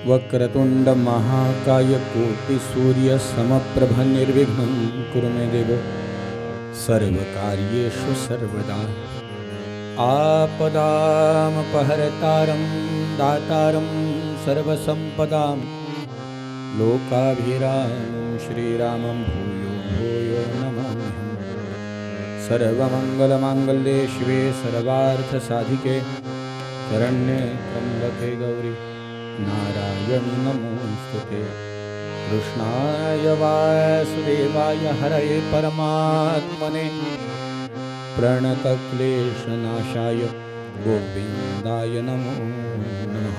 वक्रतुंड महाकाय कोटि सूर्य समप्रभ निर्विघ्नं कुरु मे देव सर्वकार्येषु सर्वदा। आपदामपहर्तारं दातारं सर्वसम्पदां लोकाभिरामं श्रीरामं भूयो भूयो नमाम्यहम्। सर्वमङ्गलमाङ्गल्ये शिवे सर्वार्थसाधिके शरण्ये त्र्यम्बके गौरी नारायणी नमोस्तुते। कृष्णाय वासुदेवाय हरये परमात्मने प्रणतक्लेशनाशाय गोविन्दाय नमो नमः।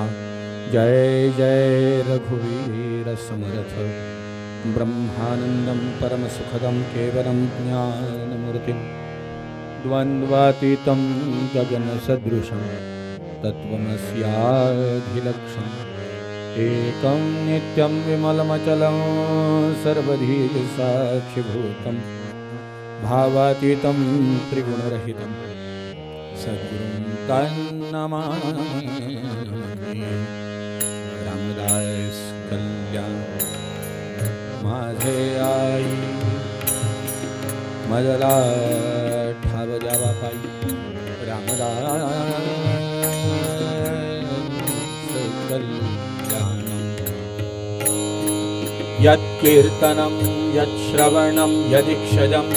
जय जय रघुवीर समर्थ ब्रह्मानन्दं परमसुखदं केवलं ज्ञानमूर्तिं द्वन्द्वातीतं गगनसदृशं तत्त्वमस्याधिलक्ष्यम् एकं नित्यं विमलमचलं सर्वधी साक्षिभूतं भावातीतं त्रिगुणरहितं सद्गुरुं तन्नमामि। रामदास कल्याण माझे आई मजला ठाव जावा पाई रामदास यत्कीर्तनं यत्श्रवणं यदीक्षजं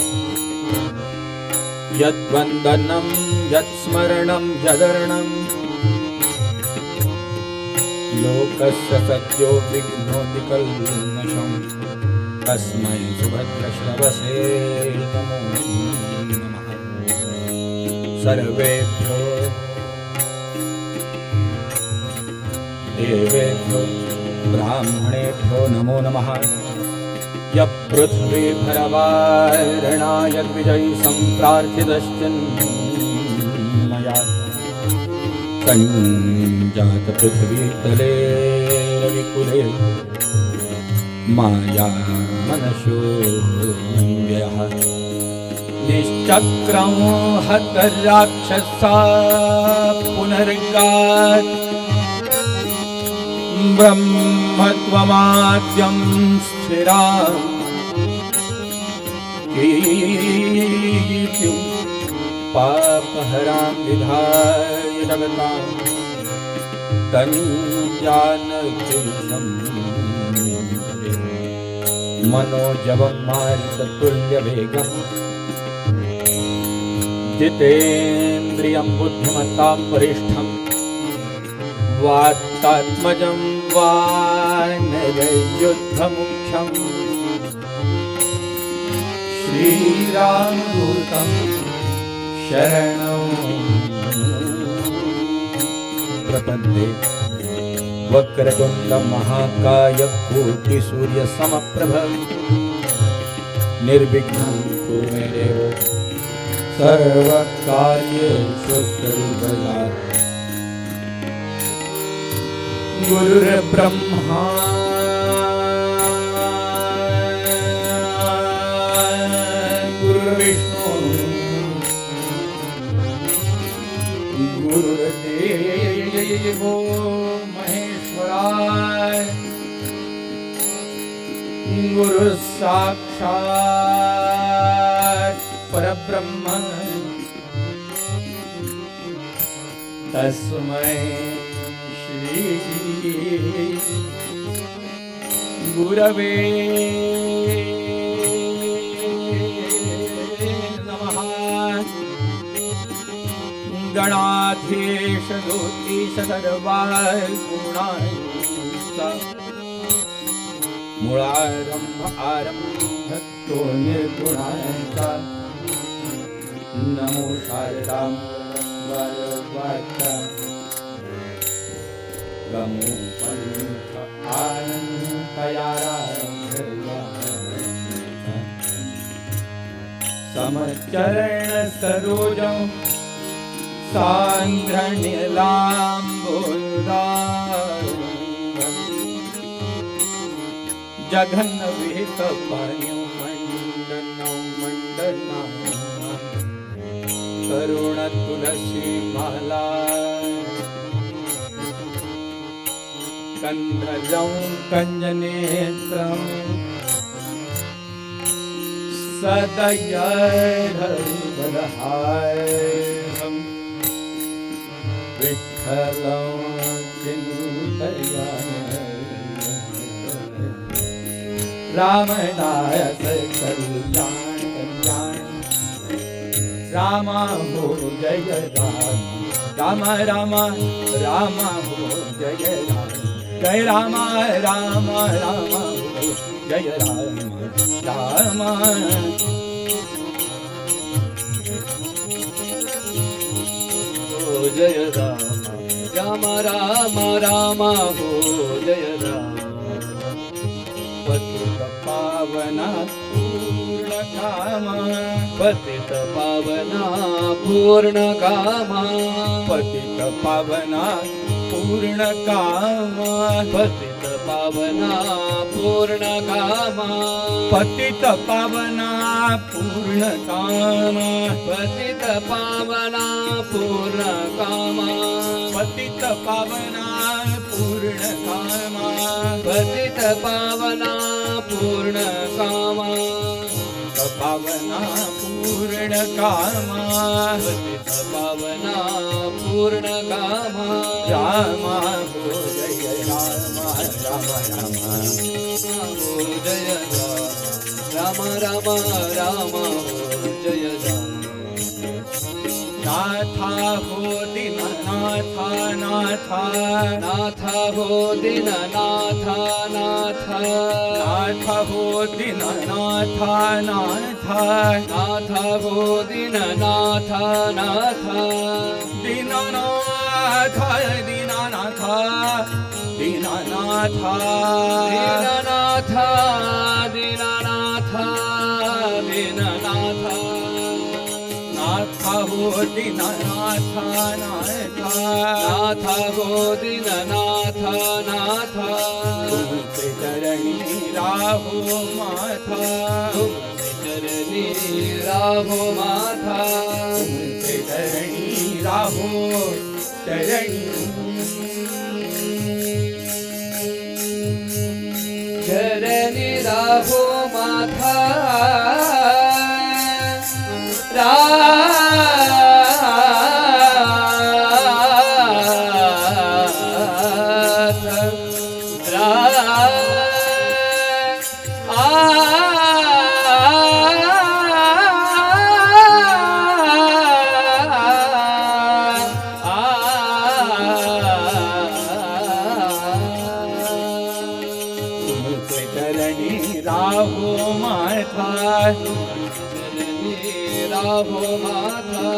यद्वन्दनं यत्स्मरणं यदर्णं लोकस्य सद्यो विघ्नोति कल्मषं तस्मै सुभद्रश्रवसे नमो नमः। सर्वेभ्यो देवेभ्यो ब्राह्मणेभ्यो नमो नमः। यपृथ्वी भरवारणाय द्विजै सम्प्रार्थितश्चिन्मया सञ्जात पृथ्वी तले रविकुले माया मनशो व्ययः निश्चक्रमो हतराक्षसा पुनर्गात् ब्रह्मत्वमाद्यं स्थिरा कीर्तिं पापहरां विधाय जगतां तञ्जानकीशं मनोजवं मारुततुल्यवेगं जितेन्द्रियं बुद्धिमतां वरिष्ठं वात्तात्मजं वानरयुद्धमुख्यं श्रीरामदूतं शरणं प्रपद्ये। वक्रतुण्ड महाकाय कोटि सूर्य समप्रभ निर्विघ्नं कुरु मे देव सर्वकार्येषु सर्वदा। गुरुर्ब्रह्मा गुरुर्विष्णु गुरुर्देवो महेश्वराय गुरुः साक्षात् परब्रह्म तस्मै गुरवे नमः। गणाधीश ज्योतिष सर्वागुणांचा मूळारंभ आरंभ तो निर्गुणांचा नमो शारदां वरवाचा गमो पंथ आनंदयारा समचरण सरोजं सांध्रनीलाम्बुदारं जघन विहित पाणिं मंडना करुण तुलसी माला कन्धरं कञ्जनेत्रं सदयधर्मदहायं विठ्ठलं चिन्तयामि रामदास कल्याण कल्याण राम हो जय राम राम राम राम हो जय राम जय राम राम राम हो जय राम राम हो जय राम राम राम राम हो जय राम पतित पावना पूर्ण कामा पतित पावना पूर्ण कामा पतित पावना पूर्ण कामा पतित पावना पूर्ण कामा पतित पावना पूर्ण कामा पतित पावना पूर्ण कामा पतित पावना पूर्ण कामा पतित पावना पूर्ण कामा पावना पूर्ण कामा पतित पावना पूर्ण कामा राम हो जय राम राम राम हो जय राम राम राम हो जय राम नाथा हो दीननाथा नाथा नाथा हो दीननाथा नाथा नाथा हो दीननाथा नाथा नाथा हो दीननाथा नाथा दीननाथा दीननाथा दीननाथा दीननाथा दीननाथा दीननाथा नाथा हो दीननाथा नाथा नाथा हो दीननाथा नाथा तुमचे चरणी राहो माथा तुमचे चरणी राहो माथा तुमचे चरणी राहो चरणी चरणी राहो माथा तुमचे चरणी राहो माथा राहो माथा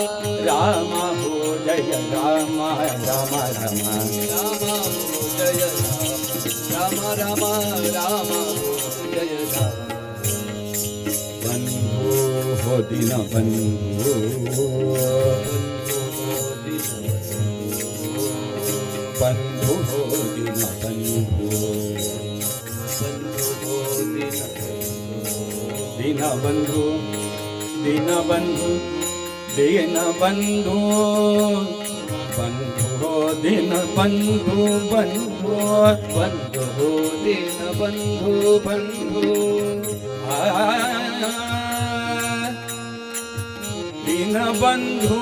राम हो जय राम राम राम राम हो जय राम राम राम हो जय राम बंधु हो दीन बंधु बंधु हो दीन बंधु दीन बंधु दीन बंधु दीन बंधु बंधु हो दीन बंधु बंधु बंधु हो दीन बंधु बंधु दीन बंधु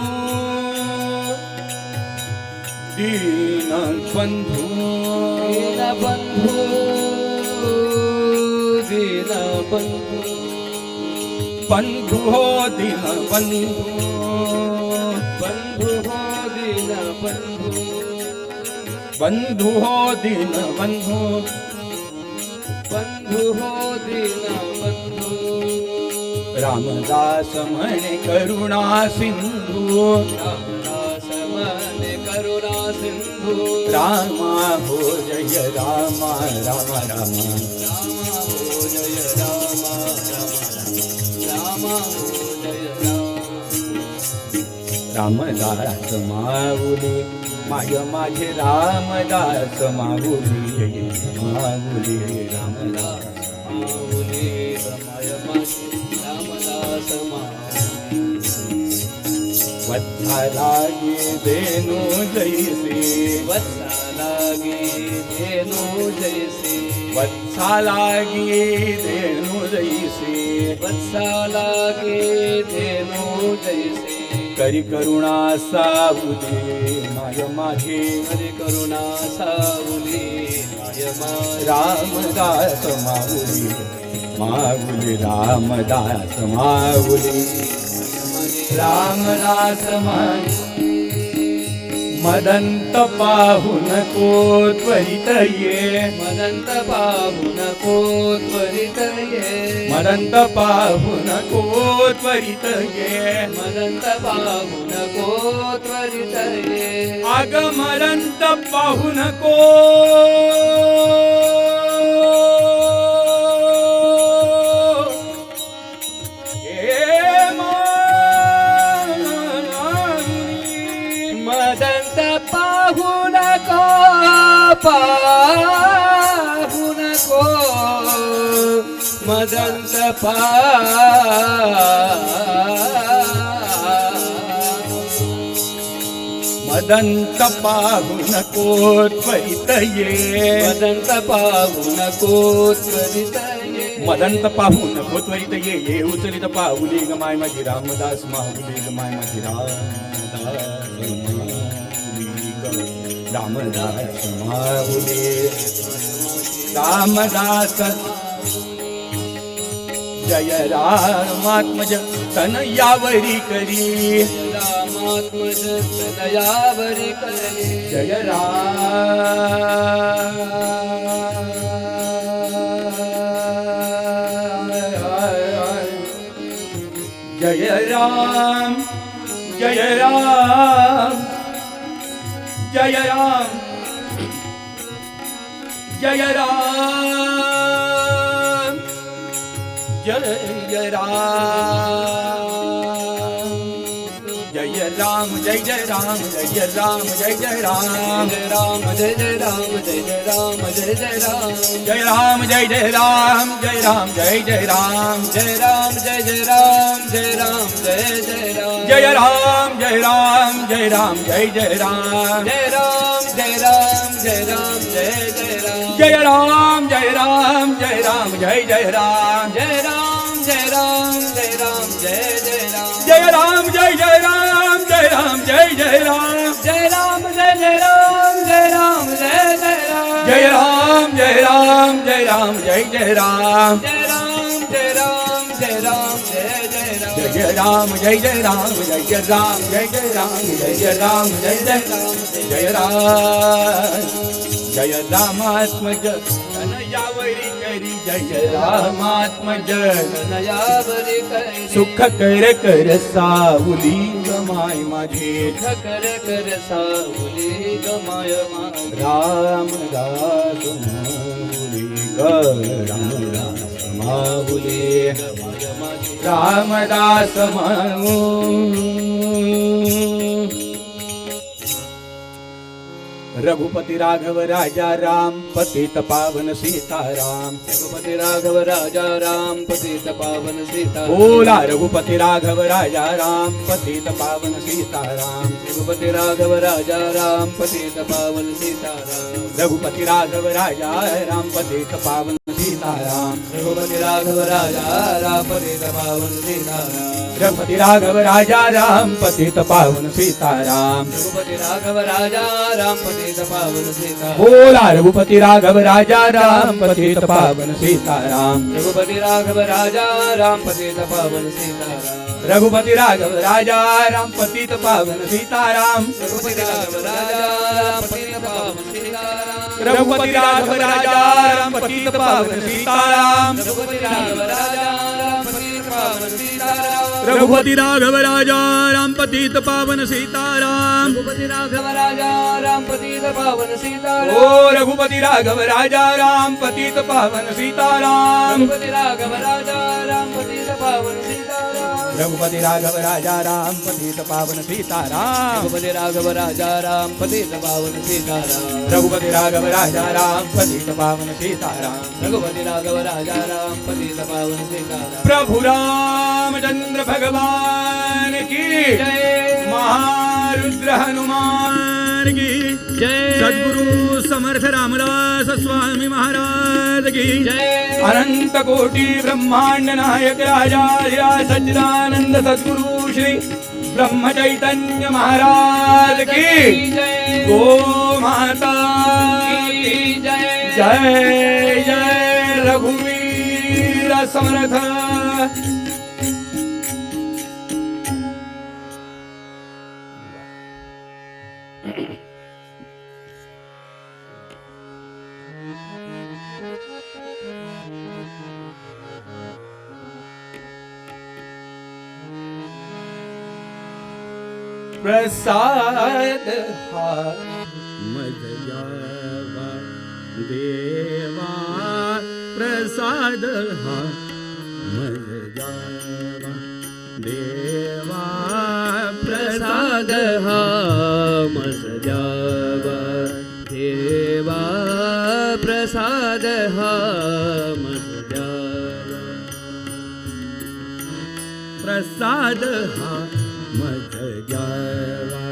दीन बंधु दीन बंधु दीन बंधु बंधु हो दीन बंधु बंधु हो दीन बंधु बंधु हो दीन बंधु बंधु हो दीन बंधु रामदास म्हणे करुणा सिंधू रामदास मने करुणा सिंधु रामा हो जय राम राम राम राम हो जय राम राम राम हो जय राम रामदास माऊली माय माझे रामदास माऊली माऊली रामदास माऊली रमाय माशी रामदास माऊली वत्सा लागे देनु जैसे वत्साला लागे धेनु जैसे वत्सा लागे धेनु जैसे वत्सा लागे धेनु जैसे करी करुणा सावुले माय माझे हरे करुणा सावली माय माझे रामदास माऊली माऊली रामदास माऊली रामदास माऊली मदंत पाहून को त्वरित ये मदंत पाहुन को त्वरित ये मदंत पाहून को त्वरित ये मदंत पाहुन को त्वरित ये आग मदंत पाहून को मदंत पाहुन को पाहुन को मदंत मदंत पाहून को त्वरित ये मदंत पाहुन को त्वरित ये मदंत पाहून को त्वरित ये उचलित पाऊली ग माय माझी रामदास माऊली ग माय माझी रामदास माऊली रामदास जय रामात्मज तन यावरी करी रामात्मज तनयावरी करी जय जय राम जय राम जय राम जय राम जय राम जय राम जय जय राम जय राम जय जय राम जय राम जय जय राम जय जय राम जय जय राम जय राम जय जय राम जय राम जय जय राम जय राम जय जय राम जय राम जय जय राम जय राम जय राम जय राम जय जय राम जय राम जय राम जय राम जय जय राम जय राम जय राम जय राम जय जय राम जय राम जय राम जय राम जय जय राम जय राम जय जय राम जय राम जय जय राम जय राम जय जय राम जय राम जय जय राम जय राम जय राम जय राम जय जय राम जय राम जय राम जय राम जय जय राम जय राम जय जय राम जय जय राम जय जय राम जय जय राम जय जय राम जय राम जय रामात्मज तन यावरी करी जय रामात्मज तनयावरी करी सुख कर कर सावली गमाय माझे कर कर सावली गमाय माझे रामदास माऊली ग रामदास माऊली गमाय माझे रामदास माऊली रघुपति राघव राजा राम पतित पावन सीताराम रघुपति राघव राजा राम पतित पावन सीता बोला रघुपति राघव राजा राम पतित पावन सीताराम रघुपति राघव राजा राम पतित पावन सीताराम रघुपति राघव राजा राम पतित पावन सीताराम रघुपति राघव राजा राम पतित पावन सीताराम रघुपति राघव राजा राम पतित पावन सीताराम रघुपति राघव राजा राम पतित पावन सीताराम बोला रघुपति राघव राजा राम पतित पावन सीताराम रघुपति राघव राजा राम पतित पावन सीताराम रघुपति राघव राजा राम पतित पावन सीताराम रघुपति राघव राजा राम पतित पावन सीताराम रघुपति राघव राजा राम पतित पावन सीताराम रघुपति राघव राजा राम पतित पावन सीताराम रघुपति राघव राजा राम पतित पावन सीताराम रघुपति राघव राजा राम पतित पावन सीताराम ओ रघुपति राघव राजा राम पतित पावन सीताराम रघुपति राघव राजा राम पतित पावन सीताराम रघुपति राघव राजा राम पतित पावन सीताराम रघुपति राघव राजा राम पतित पावन सीताराम रघुपति राघव राजा राम पतित पावन सीताराम रघुपति राघव राजा राम पतित पावन सीताराम प्रभु रामचंद्र भगवान की जय महारुद्र हनुमान भगवान की जय सद्गुरु समर्थ रामदास स्वामी महाराज की जय अनंत कोटी ब्रह्मांड नायक राजा सच्चिदानंद सद्गुरु श्री ब्रह्म चैतन्य महाराज की जय गो माता की जय जय जय रघुवीर समर्थ प्रसाद हा मजयावा देवा प्रसाद हा मजयावा देवा प्रसाद हा मज द्यावा देवा प्रसाद हा मज द्यावा प्रसाद हा मज द्यावा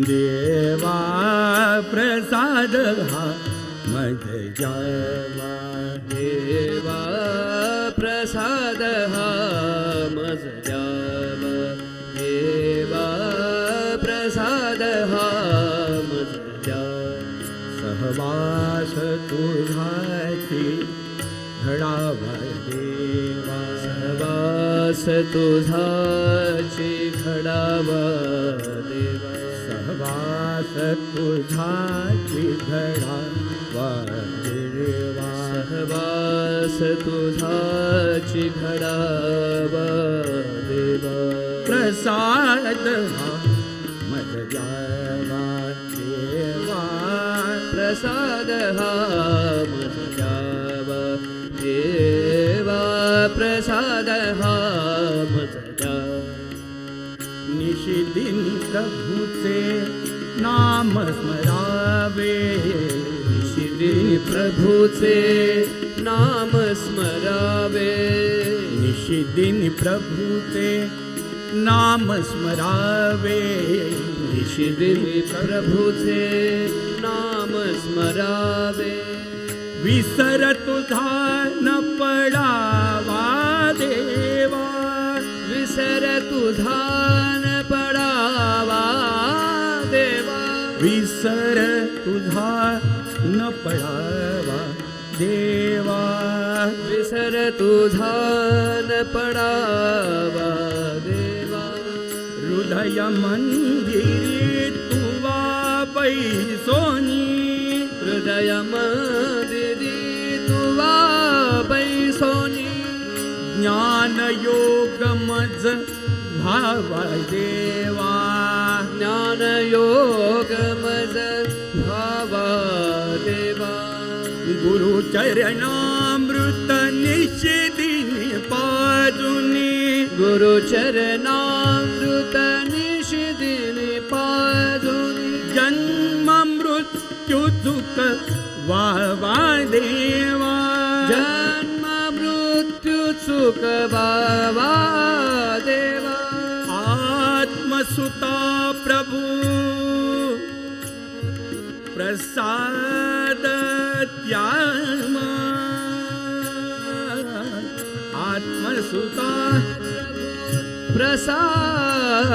देवा प्रसाद हा मज द्यावा देवा प्रसाद हा मज द्यावा देवा प्रसाद हा मज द्यावा सहवास तुझाची घडावा देवा सहवास तुझाची घडावा देवा सहवास तुझाची घडावा देवा सहवास तुझाची घडावा देवा प्रसाद हा मज द्यावा देवा प्रसाद हा मज द्यावा देवा प्रसाद हा मज द्यावा निशिदिन प्रभूचे नाम स्मरावे निशिदिन प्रभूचे नाम स्मरावे निशिदिन प्रभूचे नाम स्मरावे निशिदिन प्रभूचे नाम स्मरावे विसर तुझा न पडावा देवा विसर तुझा न पडावा देवा विसर तुझा न पडावा देवा विसर तुझा न पडावा देवा हृदय मंदिरी तुवा बैसोनी हृदय मंदिरी तुवा बैसोनी ज्ञान योग मज भावा देवा ज्ञान योग मज भावा देवा गुरु चरणामृत निषेदिन पाजुनी गुरु चरणामृत निषेदिन पाजुनी जन्म मृत्यु दुख वावा देवा जन्म मृत्यु सुख बाबा देवा आत्मसुता प्रभु प्रसाद त्यामा आत्मसुता प्रसाद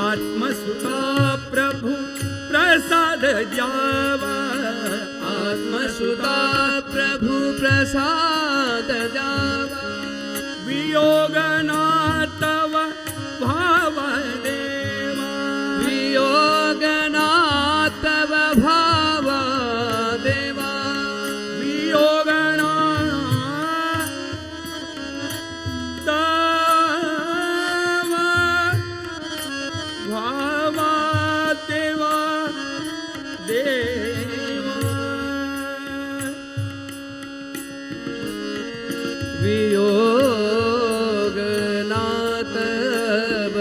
आत्मसुता प्रभु प्रसाद द्यावा आत्मसुता प्रभु प्रसाद द्यावा वियोगनाथव भाव देवा वियोगनाथव भाव देवा वियोगनाथव देवा वियोग नातब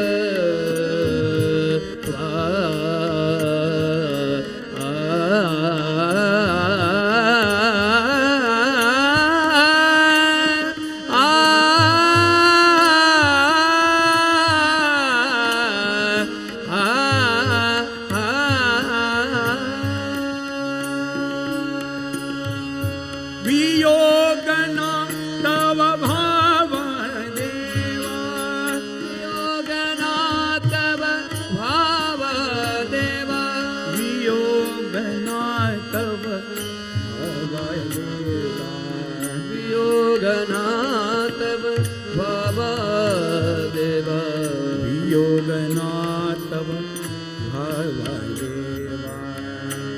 वियोगना तव भाव देवा वियोगना तव भाव देवा वियोगना तव भाव देवा वियोगना तव भाव देवा वियोगना तव भाव देवा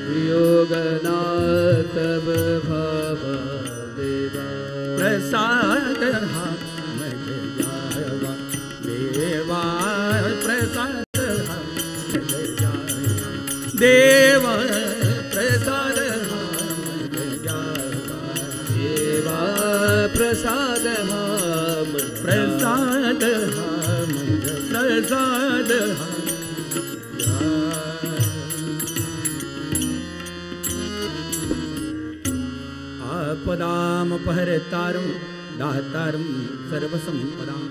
वियोगना तव भाव देवा प्रसाद हा मज जावा देवा प्रसाद हा मज जावा देवा प्रसाद हा मज जावा देवा प्रसाद हा मज प्रसाद हा मज प्रसाद हा आपदामपहर्तारं दातारं सर्वसम्पदां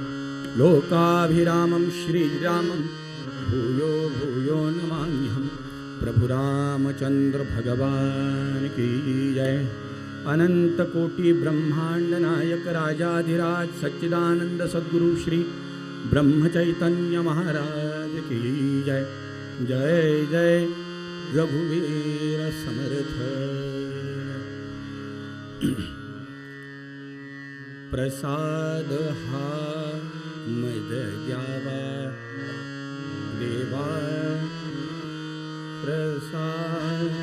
लोकाभिरामं श्रीरामं भूयो भूयो नमाम्यहं प्रभु रामचंद्र भगवान की जय। अनंत कोटि ब्रह्मांड नायक राजाधिराज सच्चिदानंद सद्गुरु श्री ब्रह्म चैतन्य महाराज की जय। जय जय रघुवीर समर्थ। प्रसाद हा मज द्यावा देवा प्रसाद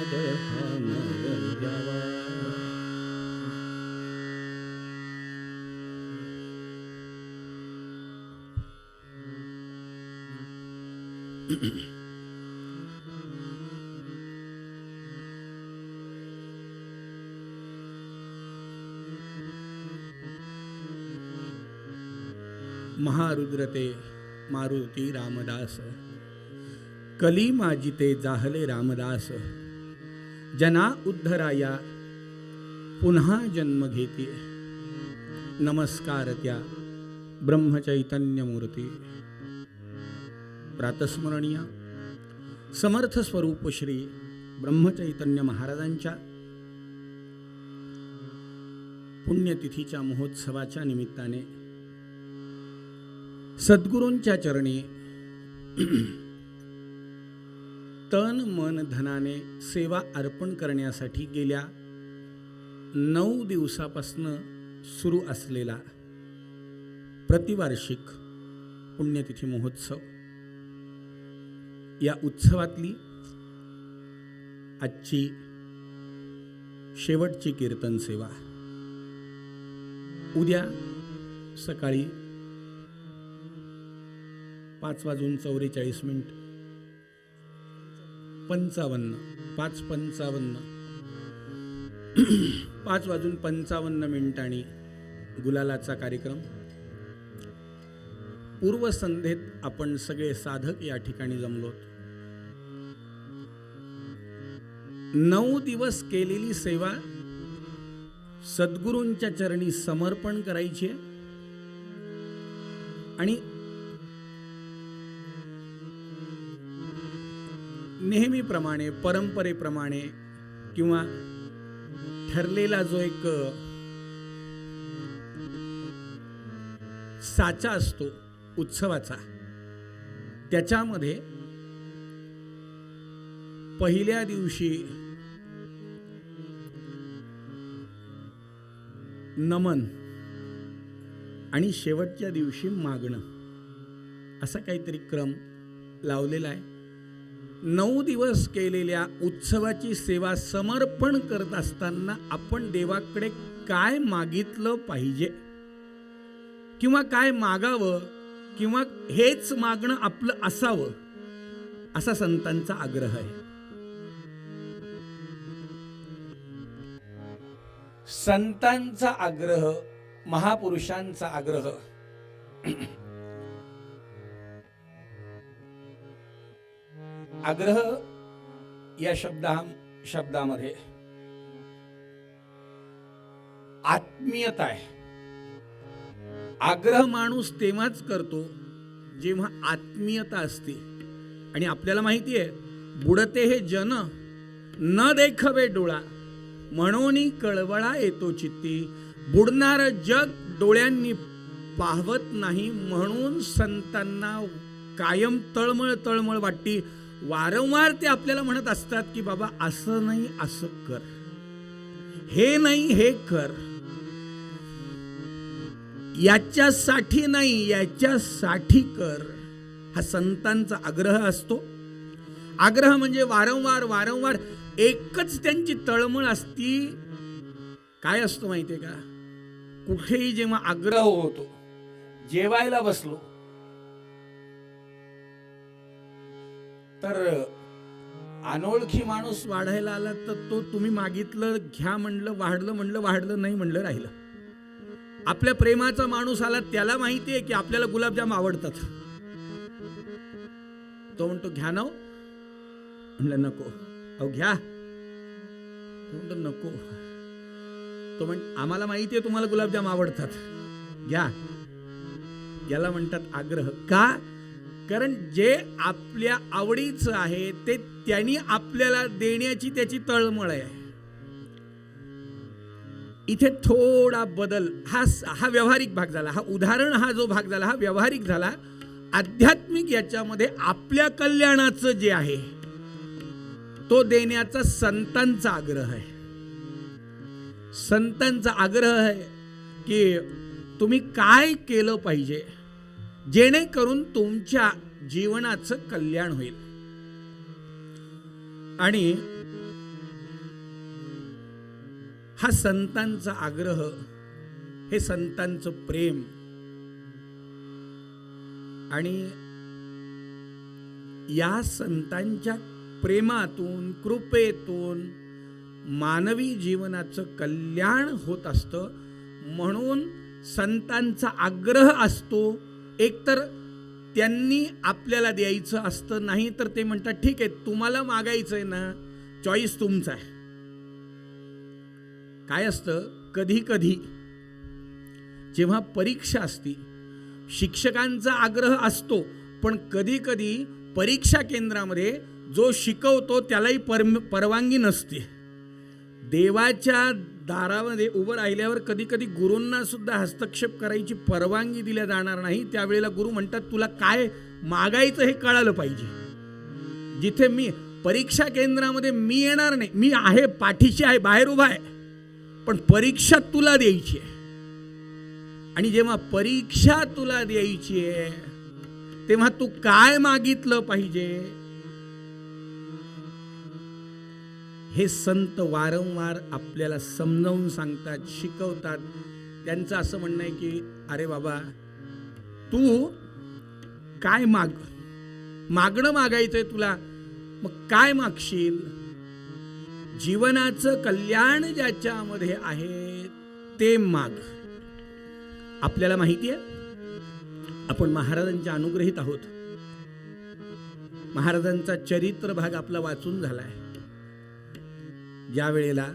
हा मज द्यावा। महारुद्रते मारुती रामदास कली माजिते जाहले रामदास जना उद्धराया पुन्हा जन्म घेती नमस्कार त्या ब्रह्मचैतन्य मूर्ती। प्रातस्मरणीय समर्थ स्वरूप श्री ब्रह्मचैतन्य महाराजांच्या पुण्यतिथीच्या महोत्सवाच्या निमित्ताने सद्गुरूंच्या चरणी तन मन धनाने सेवा अर्पण करण्यासाठी गेल्या 9 दिवसापासून सुरू असलेला प्रतिवार्षिक पुण्यतिथी महोत्सव, या उत्सवातली आजची शेवटची कीर्तन सेवा उद्या सकाळी 5:44 5:55 गुलालाचा कार्यक्रम। पूर्वसंध्येत आपण सगळे साधक या ठिकाणी जमलोत। 9 दिवस केलेली सेवा सद्गुरूंच्या चरणी समर्पण करायची आणि नेहमीप्रमाणे परंपरेप्रमाणे किंवा ठरलेला जो एक साचा असतो उत्सवाचा, त्याच्यामध्ये पहिल्या दिवशी नमन आणि शेवटच्या दिवशी मागणं असा काहीतरी क्रम लावलेला आहे। 9 दिवस केलेल्या उत्सवाची सेवा समर्पण करत असताना आपण देवाकडे काय मागितलं पाहिजे किंवा काय मागावं किंवा हेच मागणं आपलं असावं असा संतांचा आग्रह आहे। संतांचा आग्रह, महापुरुषांचा आग्रह आग्रह या शब्दामध्ये आत्मीयता आहे. आग्रह माणूस तेव्हाच करतो जेव्हा आत्मीयता असते. आणि आपल्याला माहिती आहे, बुडते हे जन न देखवे डोळा, म्हणून कळवळा येतो चित्ती. बुडणार जग डोळ्यांनी पाहवत नाही, म्हणून संतांना कायम तळमळ तळमळ वाटती. वारंवार ते आपल्याला म्हणत असतात की बाबा असं नाही असं कर, हे नाही हे कर, याच्यासाठी नाही याच्यासाठी कर. हा संतांचा आग्रह असतो. आग्रह म्हणजे वारंवार वारंवार एकच त्यांची तळमळ असती. काय असतं माहितीये का, कुठेही जेव्हा आग्रह होतो, जेवायला बसलो तर अनोळखी माणूस वाढायला आला तर तो तुम्ही मागितलं घ्या म्हणलं, वाढलं नाही म्हणलं राहिलं. आपल्या प्रेमाचा माणूस आला, त्याला माहिती आहे की आपल्याला गुलाबजाम आवडतात, तो म्हणतो घ्या ना, म्हणलं नको. अहो घ्या, तो म्हणतो नको. तो आम्हाला माहिती आहे तुम्हाला गुलाबजाम आवडतात, घ्या. याला म्हणतात आग्रह. का? कारण जे आपल्या आवडीचं आहे ते त्यांनी आपल्याला देण्याची त्याची तळमळ आहे. इथे थोडा बदल, हा व्यावहारिक भाग झाला. हा उदाहरण, हा जो भाग झाला हा व्यावहारिक झाला. आध्यात्मिक याच्यामध्ये आपल्या कल्याणाचं जे आहे तो देण्याचा संतांचा आग्रह आहे. संतांचा आग्रह आहे की तुम्ही काय केलं पाहिजे जेणेकरून तुमच्या जीवनाचं कल्याण होईल. आणि हा संतांचा आग्रह, हे संतांचं प्रेम, आणि या संतांच्या प्रेमातून कृपेतून मानवी जीवनाचं कल्याण होत असतं. म्हणून संतांचा आग्रह असतो. एकतर त्यांनी आपल्याला द्यायचं असतं, नाही तर ते म्हणतात ठीक आहे तुम्हाला मागायचंय ना, चॉईस तुमचा आहे. काय असतं, कधी कधी जेव्हा परीक्षा असती, शिक्षकांचा आग्रह असतो, पण कधी कधी परीक्षा केंद्रामध्ये जो शिकवतो त्यालाही परवानगी नसते. देवाच्या दारामध्ये उभं राहिल्यावर कधी कधी गुरूंना सुद्धा हस्तक्षेप करायची परवानगी दिल्या जाणार नाही. त्यावेळेला गुरु म्हणतात तुला काय मागायचं हे कळालं पाहिजे. जिथे मी परीक्षा केंद्रामध्ये मी येणार नाही, मी आहे, पाठीशी आहे, बाहेर उभा आहे, पण परीक्षा तुला द्यायची आहे. आणि जेव्हा परीक्षा तुला द्यायची आहे तेव्हा तू काय मागितलं पाहिजे हे संत वारंवार आपल्याला समजावून सांगतात, शिकवतात. त्यांचं असं म्हणणं आहे की अरे बाबा तू काय मागणं मागायचंय तुला, मग काय मागशील? जीवनाचं कल्याण ज्याच्यामध्ये आहे ते माग. आपल्याला माहिती आहे आपण महाराजांच्या अनुग्रहित आहोत. महाराजांचा चरित्र भाग आपला वाचून झालाय. ज्या वेळेला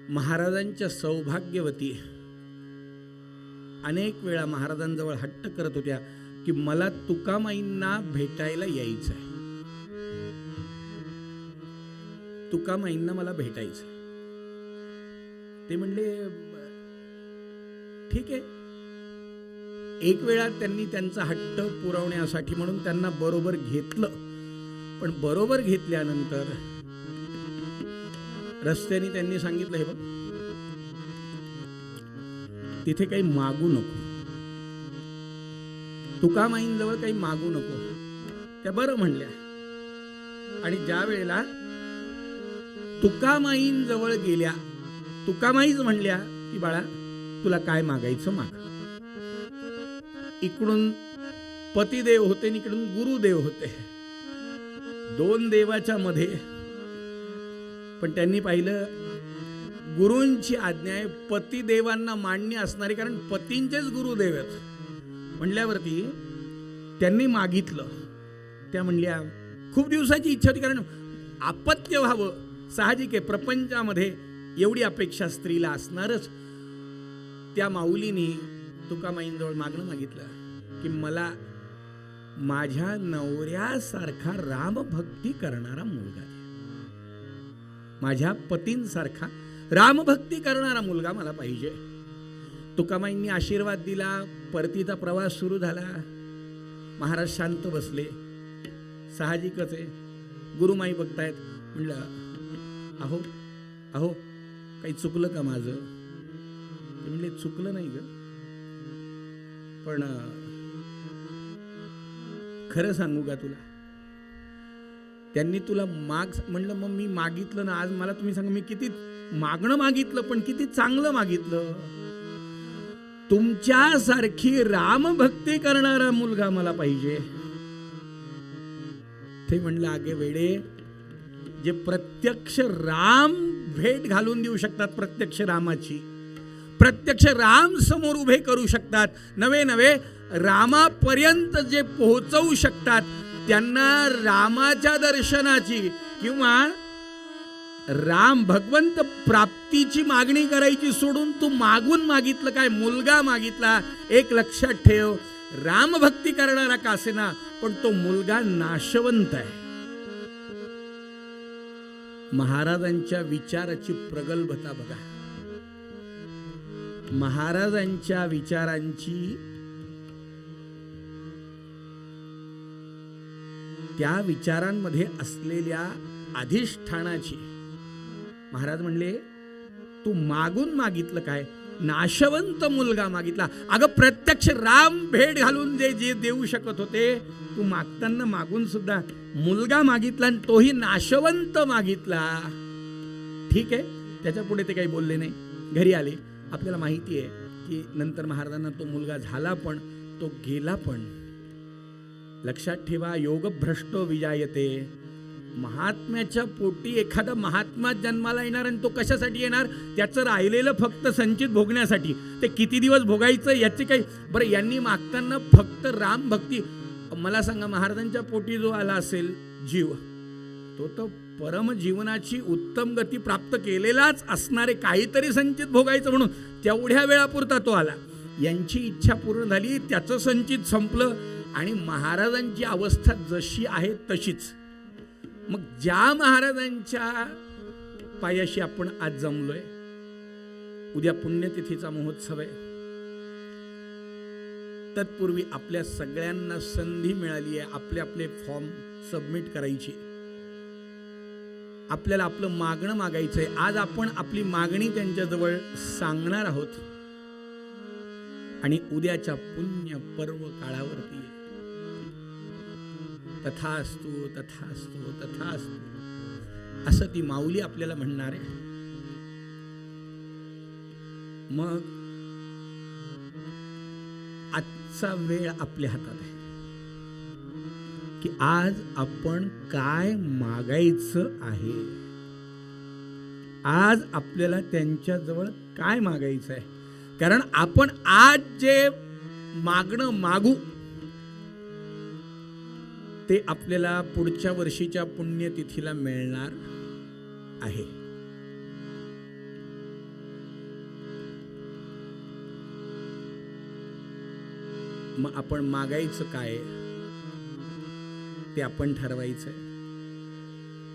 महाराजांच्या सौभाग्यवती अनेक वेळा महाराजांजवळ हट्ट करत होत्या की मला तुकामाईंना भेटायला यायचंय, तुकामाईंना मला भेटायचंय. ते म्हणले ठीक आहे. एक वेळा त्यांनी त्यांचा हट्ट पुरवण्यासाठी म्हणून त्यांना बरोबर घेतलं, पण बरोबर घेतल्यानंतर रस्त्याने त्यांनी सांगितलं हे बघ तिथे काही मागू नको, तुकामाईंजवळ काही मागू नको. त्या बरं म्हणल्या. आणि ज्या वेळेला तुकामाईंजवळ गेल्या, तुकामाईच म्हणल्या की बाळा तुला काय मागायचं माग. इकडून पतिदेव होते आणि इकडून गुरुदेव होते. दोन देवाच्या मध्ये पण त्यांनी पाहिलं गुरूंची आज्ञा आहे, पतिदेवांना मान्य असणारी, कारण पतींचेच गुरुदेव आहेत म्हणल्यावरती त्यांनी मागितलं. त्या म्हणल्या खूप दिवसाची इच्छा होती, कारण अपत्य व्हावं साहजिक आहे, प्रपंचामध्ये एवढी अपेक्षा स्त्रीला असणारच. त्या माऊलीनी तुकामाईंजवळ मागणं मागितलं की मला माझ्या नवऱ्यासारखा रामभक्ती करणारा मुलगा दे, माझ्या पतींसारखा रामभक्ती करणारा मुलगा मला पाहिजे. तुकामाईंनी आशीर्वाद दिला. परतीचा प्रवास सुरू झाला. महाराज शांत बसले. साहजिकच आहे, गुरुमाई बघतायत. म्हणलं अहो अहो काही चुकलं का माझं? ते म्हणले चुकलं नाही ग, पण खरं सांगू का तुला, त्यांनी तुला म्हणलं मग मी मागितलं ना, आज मला तुम्ही सांगा मी किती मागणं मागितलं, पण किती चांगलं मागितलं. तुमच्यासारखी रामभक्ती करणारा मुलगा मला पाहिजे. ते म्हणलं आगे वेडे, जे प्रत्यक्ष राम भेट घालून देऊ शकतात, प्रत्यक्ष रामाची, प्रत्यक्ष राम समोर उभे करू शकतात, नवे नवे रामापर्यंत जे पोहोचवू शकतात, त्यांना रामाच्या दर्शनाची किंवा राम भगवंत प्राप्तीची मागणी करायची सोडून तू मागून मागितलं काय, मुलगा मागितला. एक लक्षात ठेव, रामभक्ती करणारा का असेना, पण तो मुलगा नाशवंत आहे. महाराजांच्या विचाराची प्रगल्भता बघा. महाराजांच्या विचारांची, त्या विचारांमध्ये असलेल्या अधिष्ठानाची, महाराज म्हणले तू मागून मागितलं काय, नाशवंत मुलगा मागितला. अगं प्रत्यक्ष राम भेट घालून जे देऊ शकत होते, तू मागताना मागून सुद्धा मुलगा मागितला, आणि तोही नाशवंत मागितला. ठीक आहे, त्याच्या पुढे ते काही बोलले नाही. घरी आले. आपल्याला माहिती आहे की नंतर महाराजांना तो मुलगा झाला, पण तो गेला पण. लक्षात ठेवा, योगभ्रष्ट विजायते. महात्म्याच्या पोटी एखादा महात्मा जन्माला येणार, आणि तो कशासाठी येणार, त्याचं राहिलेलं फक्त संचित भोगण्यासाठी. ते किती दिवस भोगायचं याचे काही बरं. यांनी मागताना फक्त राम भक्ती. मला सांगा, महाराजांच्या पोटी जो आला असेल जीव, तो तर परम जीवनाची उत्तम गती प्राप्त केलेलाच असणारे, काहीतरी संचित भोगायचं म्हणून तेवढ्या वेळापुरता तो आला. यांची इच्छा पूर्ण झाली, त्याचं संचित संपलं, आणि महाराजांची अवस्था जशी आहे तशीच. मग ज्या महाराजांच्या पायाशी आपण आज जमलोय, उद्या पुण्यतिथीचा महोत्सव आहे, तत्पूर्वी आपल्या सगळ्यांना संधी मिळाली आहे आपले आपले फॉर्म सबमिट करायची. आपल्याला आपलं मागणं मागायचंय. आज आपण आपली मागणी त्यांच्याजवळ सांगणार आहोत, आणि उद्याच्या पुण्य पर्व काळावरती तथास्तु तथास्तु तथास्तु असं ती माऊली आपल्याला म्हणणार आहे. मग आजचा वेळ आपल्या हातात आहे की आज आपण काय मागायचं आहे. आज आपल्याला त्यांच्याजवळ काय मागायचं आहे, कारण आपण आज जे मागणं मागू ते आपल्याला पुढच्या वर्षीच्या पुण्यतिथीला मिळणार आहे. मग आपण मागायचं काय ते आपण ठरवायचंय.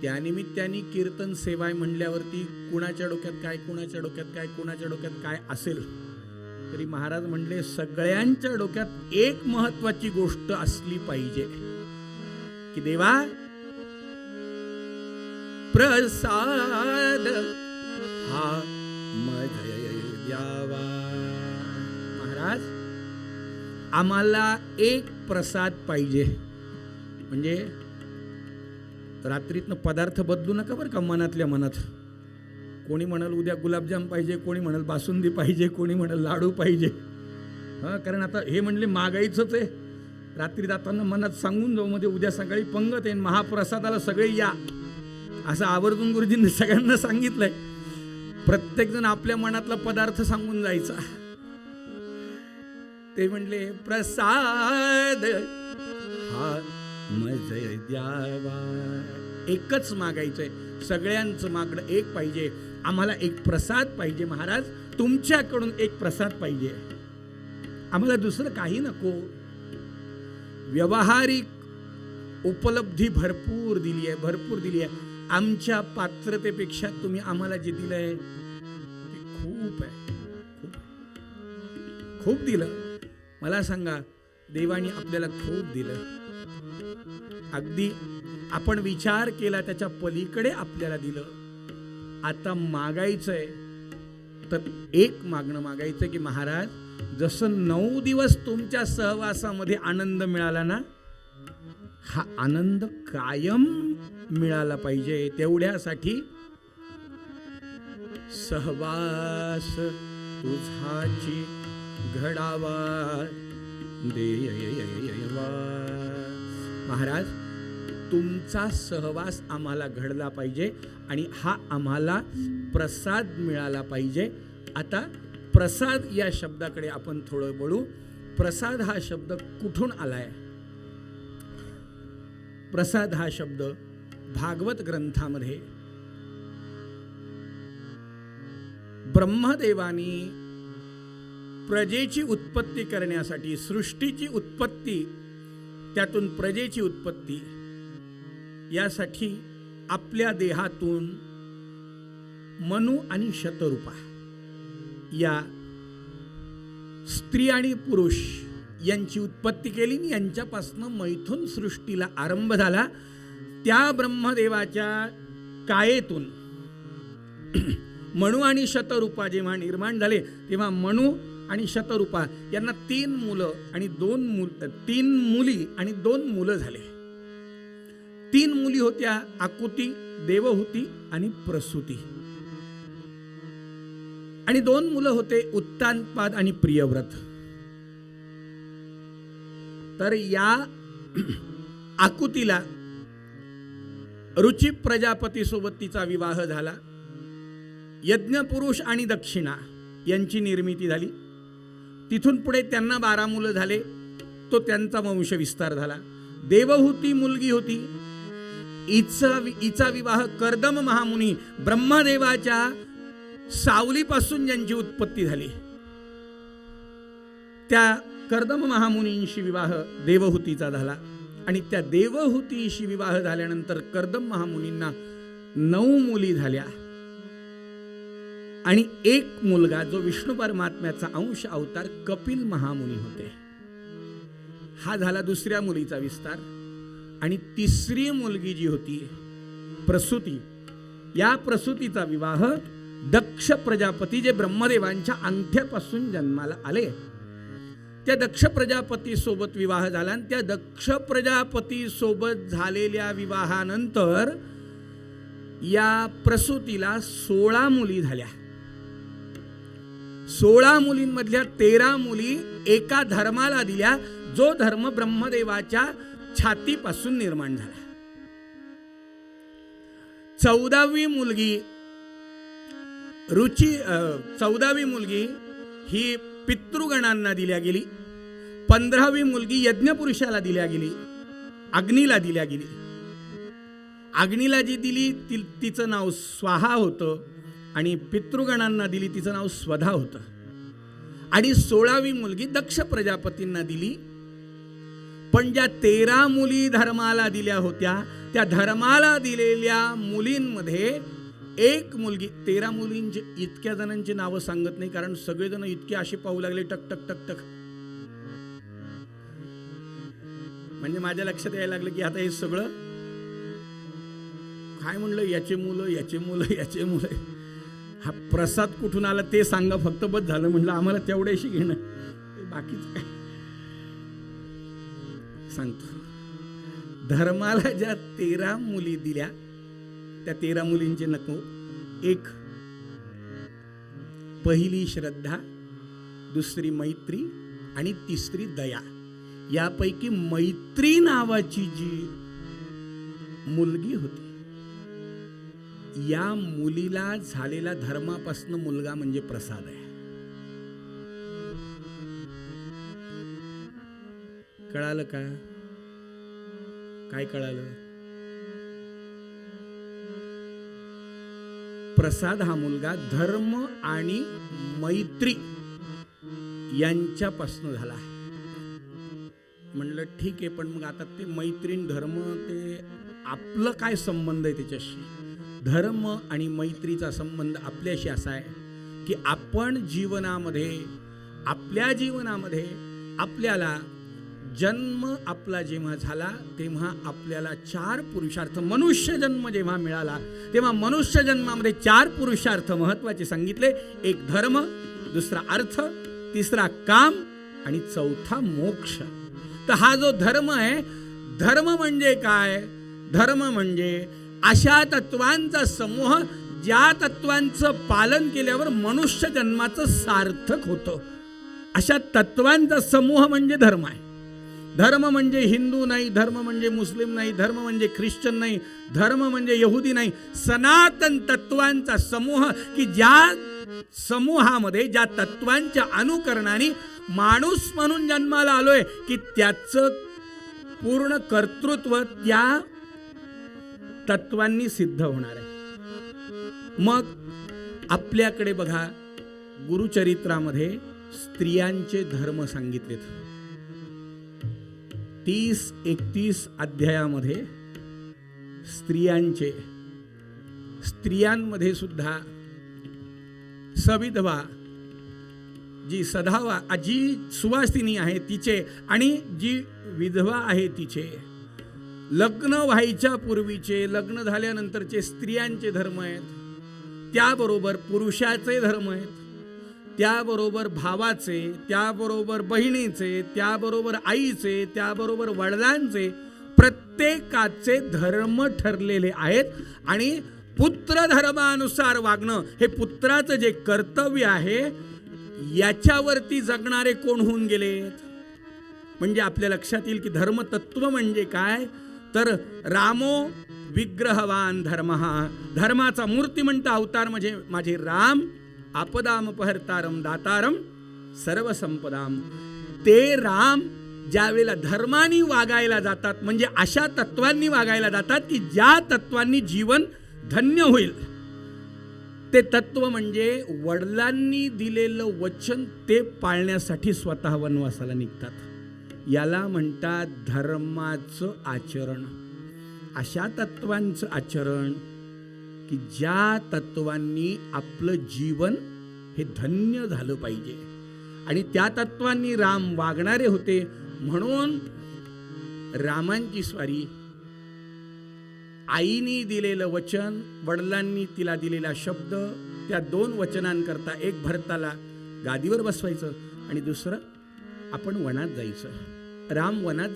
त्यानिमित्ताने कीर्तन सेवा म्हणल्यावरती कुणाच्या डोक्यात काय, कुणाच्या डोक्यात काय, कुणाच्या डोक्यात काय असेल तरी महाराज म्हणले सगळ्यांच्या डोक्यात एक महत्वाची गोष्ट असली पाहिजे की देवा प्रसाद हा मज द्यावा. महाराज आम्हाला एक प्रसाद पाहिजे. म्हणजे रात्रीतनं पदार्थ बदलू नका बरं का, मनातल्या मनात. कोणी म्हणाल उद्या गुलाबजाम पाहिजे, कोणी म्हणाल बासुंदी पाहिजे, कोणी म्हणाल लाडू पाहिजे. हां, कारण आता हे म्हणले मागायचंच आहे. रात्री जाताना मनात सांगून जाऊ, मध्ये उद्या सकाळी पंगत येईन, महाप्रसादाला सगळे या. असं आवर्जून गुरुजींनी सगळ्यांना सांगितलंय. प्रत्येक जण आपल्या मनातला पदार्थ सांगून जायचा. ते म्हणले प्रसाद हा मज द्यावा. एकच मागायचंय, सगळ्यांचं मागणं एक पाहिजे. आम्हाला एक प्रसाद पाहिजे महाराज, तुमच्याकडून एक प्रसाद पाहिजे, आम्हाला दुसरं काही नको. व्यावहारिक उपलब्धी भरपूर दिली आहे, भरपूर दिली आहे. आमच्या पात्रतेपेक्षा तुम्ही आम्हाला जे दिलंय ते खूप आहे, खूप दिलं. मला सांगा, देवाने आपल्याला खूप दिलं. अगदी आपण विचार केला त्याच्या पलीकडे आपल्याला दिलं. आता मागायचंय तर एक मागणं मागायचं की महाराज, जसं 9 दिवस तुमच्या सहवासामध्ये आनंद मिळाला ना, हा आनंद कायम मिळाला पाहिजे. तेवढ्यासाठी सहवास तुझाची घडावा देवा. महाराज, तुमचा सहवास आम्हाला घडला पाहिजे आणि हा आम्हाला प्रसाद मिळाला पाहिजे. आता प्रसाद या शब्दाकडे आपण थोडं बोलू. प्रसाद हा शब्द कुठून आलाय? प्रसाद हा शब्द भागवत ग्रंथामध्ये ब्रह्मदेवानी प्रजेची उत्पत्ती करण्यासाठी, सृष्टीची उत्पत्ती, त्यातून प्रजेची उत्पत्ती, यासाठी आपल्या देहातून मनु आणि शतरूपा या स्त्री आणि पुरुष यांची उत्पत्ती केली. यांच्यापासून मैथुन सृष्टीला आरंभ झाला. त्या ब्रह्मदेवाच्या कायेतून मनु आणि शतरूपा जेव्हा निर्माण झाले, तेव्हा मनु आणि शतरूपा यांना 3 मुलं आणि 3 मुली आणि 2 मुलं झाले. 3 मुली होत्या, आकुती, देवहूती आणि प्रसूती. आणि 2 मुलं होते, उत्तानपाद आणि प्रियव्रत. तर या आकुतीला रुची प्रजापती सोबत तिचा विवाह झाला. यज्ञपुरुष आणि दक्षिणा यांची निर्मिती झाली. तिथून पुढे त्यांना 12 मुलं झाले. तो त्यांचा वंशविस्तार झाला. देवहूती मुलगी होती. हिचा विवाह कर्दम महामुनी, ब्रह्मदेवाच्या सावलीपासून ज्यांची उत्पत्ती झाली, त्या कर्दम महामुनींशी विवाह देवहूतीचा झाला. आणि त्या देवहूतीशी विवाह झाल्यानंतर कर्दम महामुनींना 9 मुली झाल्या आणि 1 मुलगा जो विष्णू परमात्म्याचा अंश अवतार कपिल महामुनी होते. हा झाला दुसऱ्या मुलीचा विस्तार. आणि तिसरी मुलगी जी होती प्रसूती, या प्रसूतीचा विवाह दक्ष प्रजापती, जे ब्रह्मदेवांच्या अंगठ्यापासून जन्माला आले, त्या दक्ष प्रजापती सोबत विवाह झाला. आणि त्या दक्ष प्रजापती सोबत झालेल्या विवाहानंतर या प्रसूतीला 16 मुली झाल्या. 16 मुलींमधल्या 13 मुली एका धर्माला दिल्या, जो धर्म ब्रह्मदेवाच्या छातीपासून निर्माण झाला. 14वी मुलगी ही पितृगणांना दिल्या गेली. 15वी मुलगी यज्ञपुरुषाला दिल्या गेली, अग्नीला दिल्या गेली. अग्नीला जी दिली तिचं नाव स्वाहा होतं आणि पितृगणांना दिली तिचं नाव स्वधा होतं. आणि 16वी मुलगी दक्ष प्रजापतींना दिली. पण ज्या 13 मुली धर्माला दिल्या होत्या, त्या धर्माला दिलेल्या मुलींमध्ये 1 मुलगी, 13 मुलींचे इतक्या जणांची नावं सांगत नाही, कारण सगळेजण इतके असे पाहू लागले टक टक टक टक. म्हणजे माझ्या लक्षात यायला लागलं की आता हे सगळं काय म्हणलं, याचे मुलं याचे मुलं याचे मुलं. हा प्रसाद कुठून आला ते सांगा फक्त, बस झालं. म्हणलं आम्हाला तेवढ्याशी घेणं, बाकीच काय सांगतो. धर्माला ज्या 13 मुली दिल्या, त्या 13 मुलींचे नको. 1 पहिली श्रद्धा, दुसरी मैत्री आणि तिसरी दया. यापैकी मैत्री नावाची जी मुलगी होती, या मुलीला झालेला धर्मापासून मुलगा म्हणजे प्रसाद आहे. कळालं का? काय कळालं? प्रसाद हा मुलगा धर्म आणि मैत्री यांच्यापासून झाला. म्हणलं ठीक आहे, पण मग आता ते मैत्रीण धर्म ते आपलं काय संबंध आहे त्याच्याशी? धर्म आणि मैत्रीचा संबंध आपल्याशी असा आहे की आपण जीवनामध्ये आपल्याला जन्म आपला जेव्हा झाला तेव्हा आपल्याला 4 पुरुषार्थ, मनुष्य जन्म जेव्हा मिळाला तेव्हा मनुष्य जन्मामध्ये 4 पुरुषार्थ महत्वाचे सांगितले. एक धर्म, दुसरा अर्थ, तिसरा काम आणि चौथा मोक्ष. तर हा जो धर्म आहे, धर्म म्हणजे काय? धर्म म्हणजे अशा तत्वांचा समूह ज्या तत्वांचं पालन केल्यावर मनुष्य जन्माचं सार्थक होतं. अशा तत्वांचा समूह म्हणजे धर्म आहे. धर्म म्हणजे हिंदू नाही, धर्म म्हणजे मुस्लिम नाही, धर्म म्हणजे ख्रिश्चन नाही, धर्म म्हणजे यहुदी नाही. सनातन तत्वांचा समूह की ज्या समूहामध्ये ज्या तत्वांच्या अनुकरणाने माणूस म्हणून जन्माला आलोय की त्याचं पूर्ण कर्तृत्व त्या तत्वांनी सिद्ध होणार आहे. मग आपल्याकडे बघा, गुरुचरित्रामध्ये स्त्रियांचे धर्म सांगितलेत. 30-31 अध्यायामध्ये स्त्रियांमध्ये सुद्धा सविधवा, जी सधावा, जी सुवासिनी आहे तिचे आणि जी विधवा आहे तिचे, लग्न व्हायच्या पूर्वीचे, लग्न झाल्यानंतरचे स्त्रियांचे धर्म आहेत. त्याबरोबर पुरुषाचे धर्म आहेत, त्याबरोबर भावाचे, त्याबरोबर बहिणीचे, त्याबरोबर आईचे, त्याबरोबर वडिलांचे, प्रत्येकाचे धर्म ठरलेले आहेत. आणि पुत्र धर्मानुसार वागणं हे पुत्राचं जे कर्तव्य आहे याच्यावरती जगणारे कोण होऊन गेलेत? म्हणजे आपल्या लक्षात येईल की धर्मतत्व म्हणजे काय? तर रामो विग्रहवान धर्महा, धर्माचा मूर्तिमंत अवतार म्हणजे माझे राम, आपदामपहर्तारम दातारम सर्वसंपदाम. ते राम ज्या वेळेला धर्मानी वागायला जातात, म्हणजे अशा तत्वांनी वागायला जातात की ज्या तत्वांनी जीवन धन्य होईल. ते तत्व म्हणजे वडिलांनी दिलेलं वचन ते पाळण्यासाठी स्वतः वनवासाला निघतात. याला म्हणतात धर्माचं आचरण. अशा तत्वांचं आचरण की ज्या तत्वांनी आपलं जीवन हे धन्य झालं पाहिजे. आणि त्या तत्वांनी राम वागणारे होते. म्हणून रामांची स्वारी, आईनी दिलेलं वचन, वडिलांनी तिला दिलेला शब्द, त्या 2 वचनांकरता एक भरताला गादीवर बसवायचं आणि दुसरं आपण वनात जायचं. राम वनात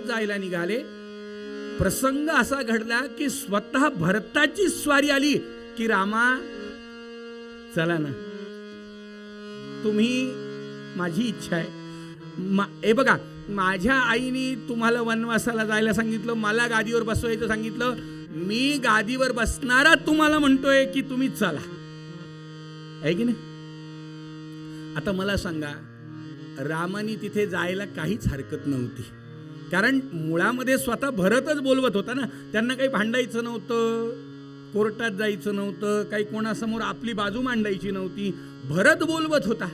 जायला निघाले. प्रसंग असा घडला की स्वतः भरताची स्वारी आली की रामा चला ना, तुम्ही, माझी इच्छा आहे. हे बघा, माझ्या आईने तुम्हाला वनवासाला जायला सांगितलं, मला गादीवर बसवायचं सांगितलं, मी गादीवर बसणारा तुम्हाला म्हणतोय की तुम्ही चला, आहे की नाही? आता मला सांगा, रामानी तिथे जायला काहीच हरकत नव्हती, कारण मुळामध्ये स्वतः भरतच बोलवत होता ना. त्यांना काही भांडायचं नव्हतं, कोर्टात जायचं नव्हतं, काही कोणासमोर आपली बाजू मांडायची नव्हती. भरत बोलवत होता.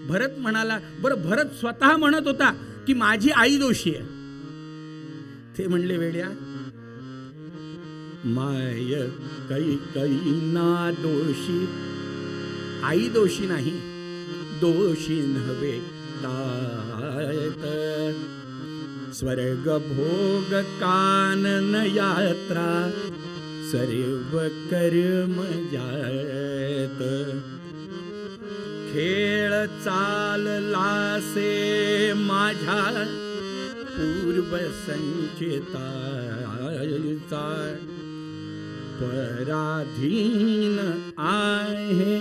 भरत म्हणाला, बरं, भरत स्वतः म्हणत होता की माझी आई दोषी आहे. ते म्हणले, वेड्या, माय काही ना दोषी, आई दोषी नाही, दोषी नव्हे तात. स्वर्ग भोग कानन यात्रा सर्व कर्म जात. खेळ चाललासे माझ्या पूर्व संचिताचा, पराधीन आहे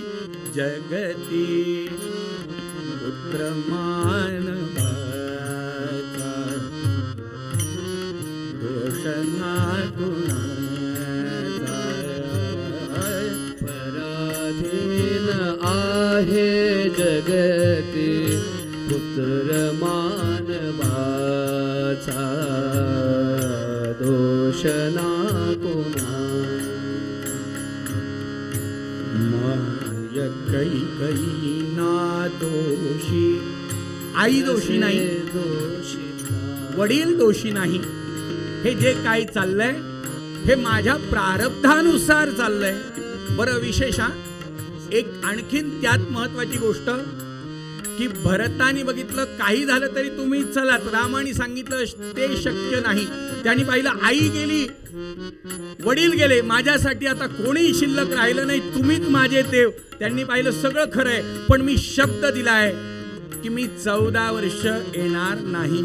जगती पुत्र मानवाचा. दोष ना गुणाचा जगती पुत्र मानवाचा दोष ना कोणा. माय कैकयी ना दोषी, आई दोषी नाही, दोषी वडील दोषी नाही. हे जे काय चाललंय हे माझ्या प्रारब्धानुसार चाललंय. बरं विशेष एक आणखीन त्यात महत्वाची गोष्ट की भरताने बघितलं काही झालं तरी तुम्ही चलात, रामाने सांगितलं ते शक्य नाही. त्यांनी पाहिलं आई गेली, वडील गेले, माझ्यासाठी आता कोणीही शिल्लक राहिलं नाही, तुम्हीच माझे देव. त्यांनी पाहिलं सगळं खरं आहे, पण मी शब्द दिलाय की मी 14 वर्ष येणार नाही.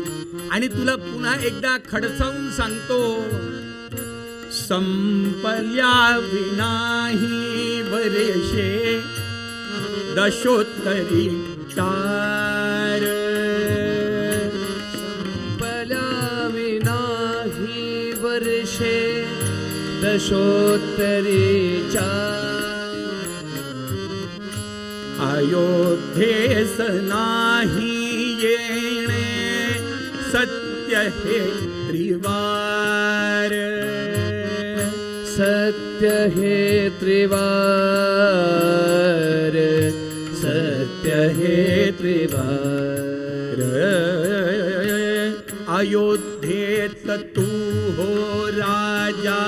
आणि तुला पुन्हा एकदा खडसावून सांगतो, संपल्या विनाही वर्षे दशोत्तरी 4. संपल्या विनाही वर्षे दशोत्तरी 4. अयोध्येस नाही येणे सत्य हे त्रिवार. सत्य हे त्रिवार, सत्य हे त्रिवार. अयोध्येत तू हो राजा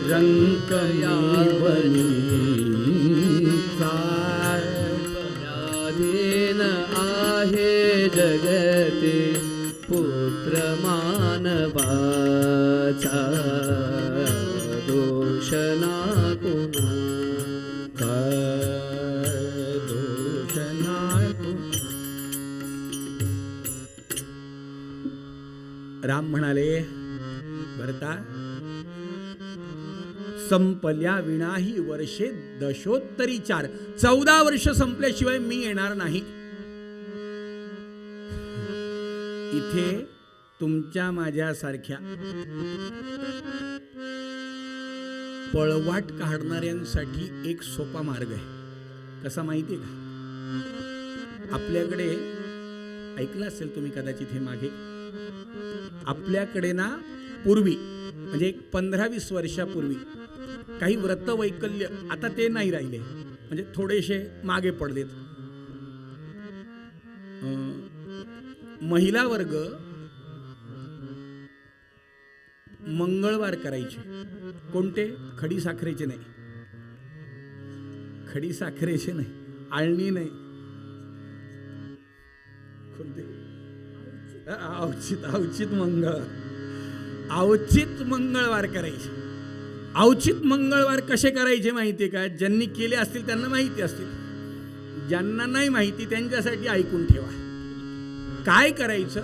रंक यावनीचा. पराधीन आहे जगती पुत्र मानवाचा दोष ना कोणा. दोष ना कोणा. राम म्हणाले, भरता संपल्या विनाही वर्षे दशोत्तरी 4. 14 वर्ष संपल्याशिवाय मी येणार नाही. इथे तुमच्या माझ्यासारख्या पळवाट काढणाऱ्यांसाठी एक सोपा मार्ग आहे. कसा माहिती आहे का? आपल्याकडे ऐकलं असेल तुम्ही कदाचित हे मागे, आपल्याकडे ना पूर्वी म्हणजे एक 15-20 वर्षापूर्वी काही व्रत वैकल्य, आता ते नाही राहिले, म्हणजे थोडेसे मागे पडलेत. महिला वर्ग मंगळवार करायचे. कोणते? खडी साखरेचे नाही, खडी साखरेचे नाही, आळणी नाही, कोणते? अवचित मंगळवार. अवचित मंगळवार करायचे. अवचित मंगळवार कसे करायचे माहितीये का? ज्यांनी केले असतील त्यांना माहिती असतील, ज्यांना नाही माहिती त्यांच्यासाठी ऐकून ठेवा. काय करायचं?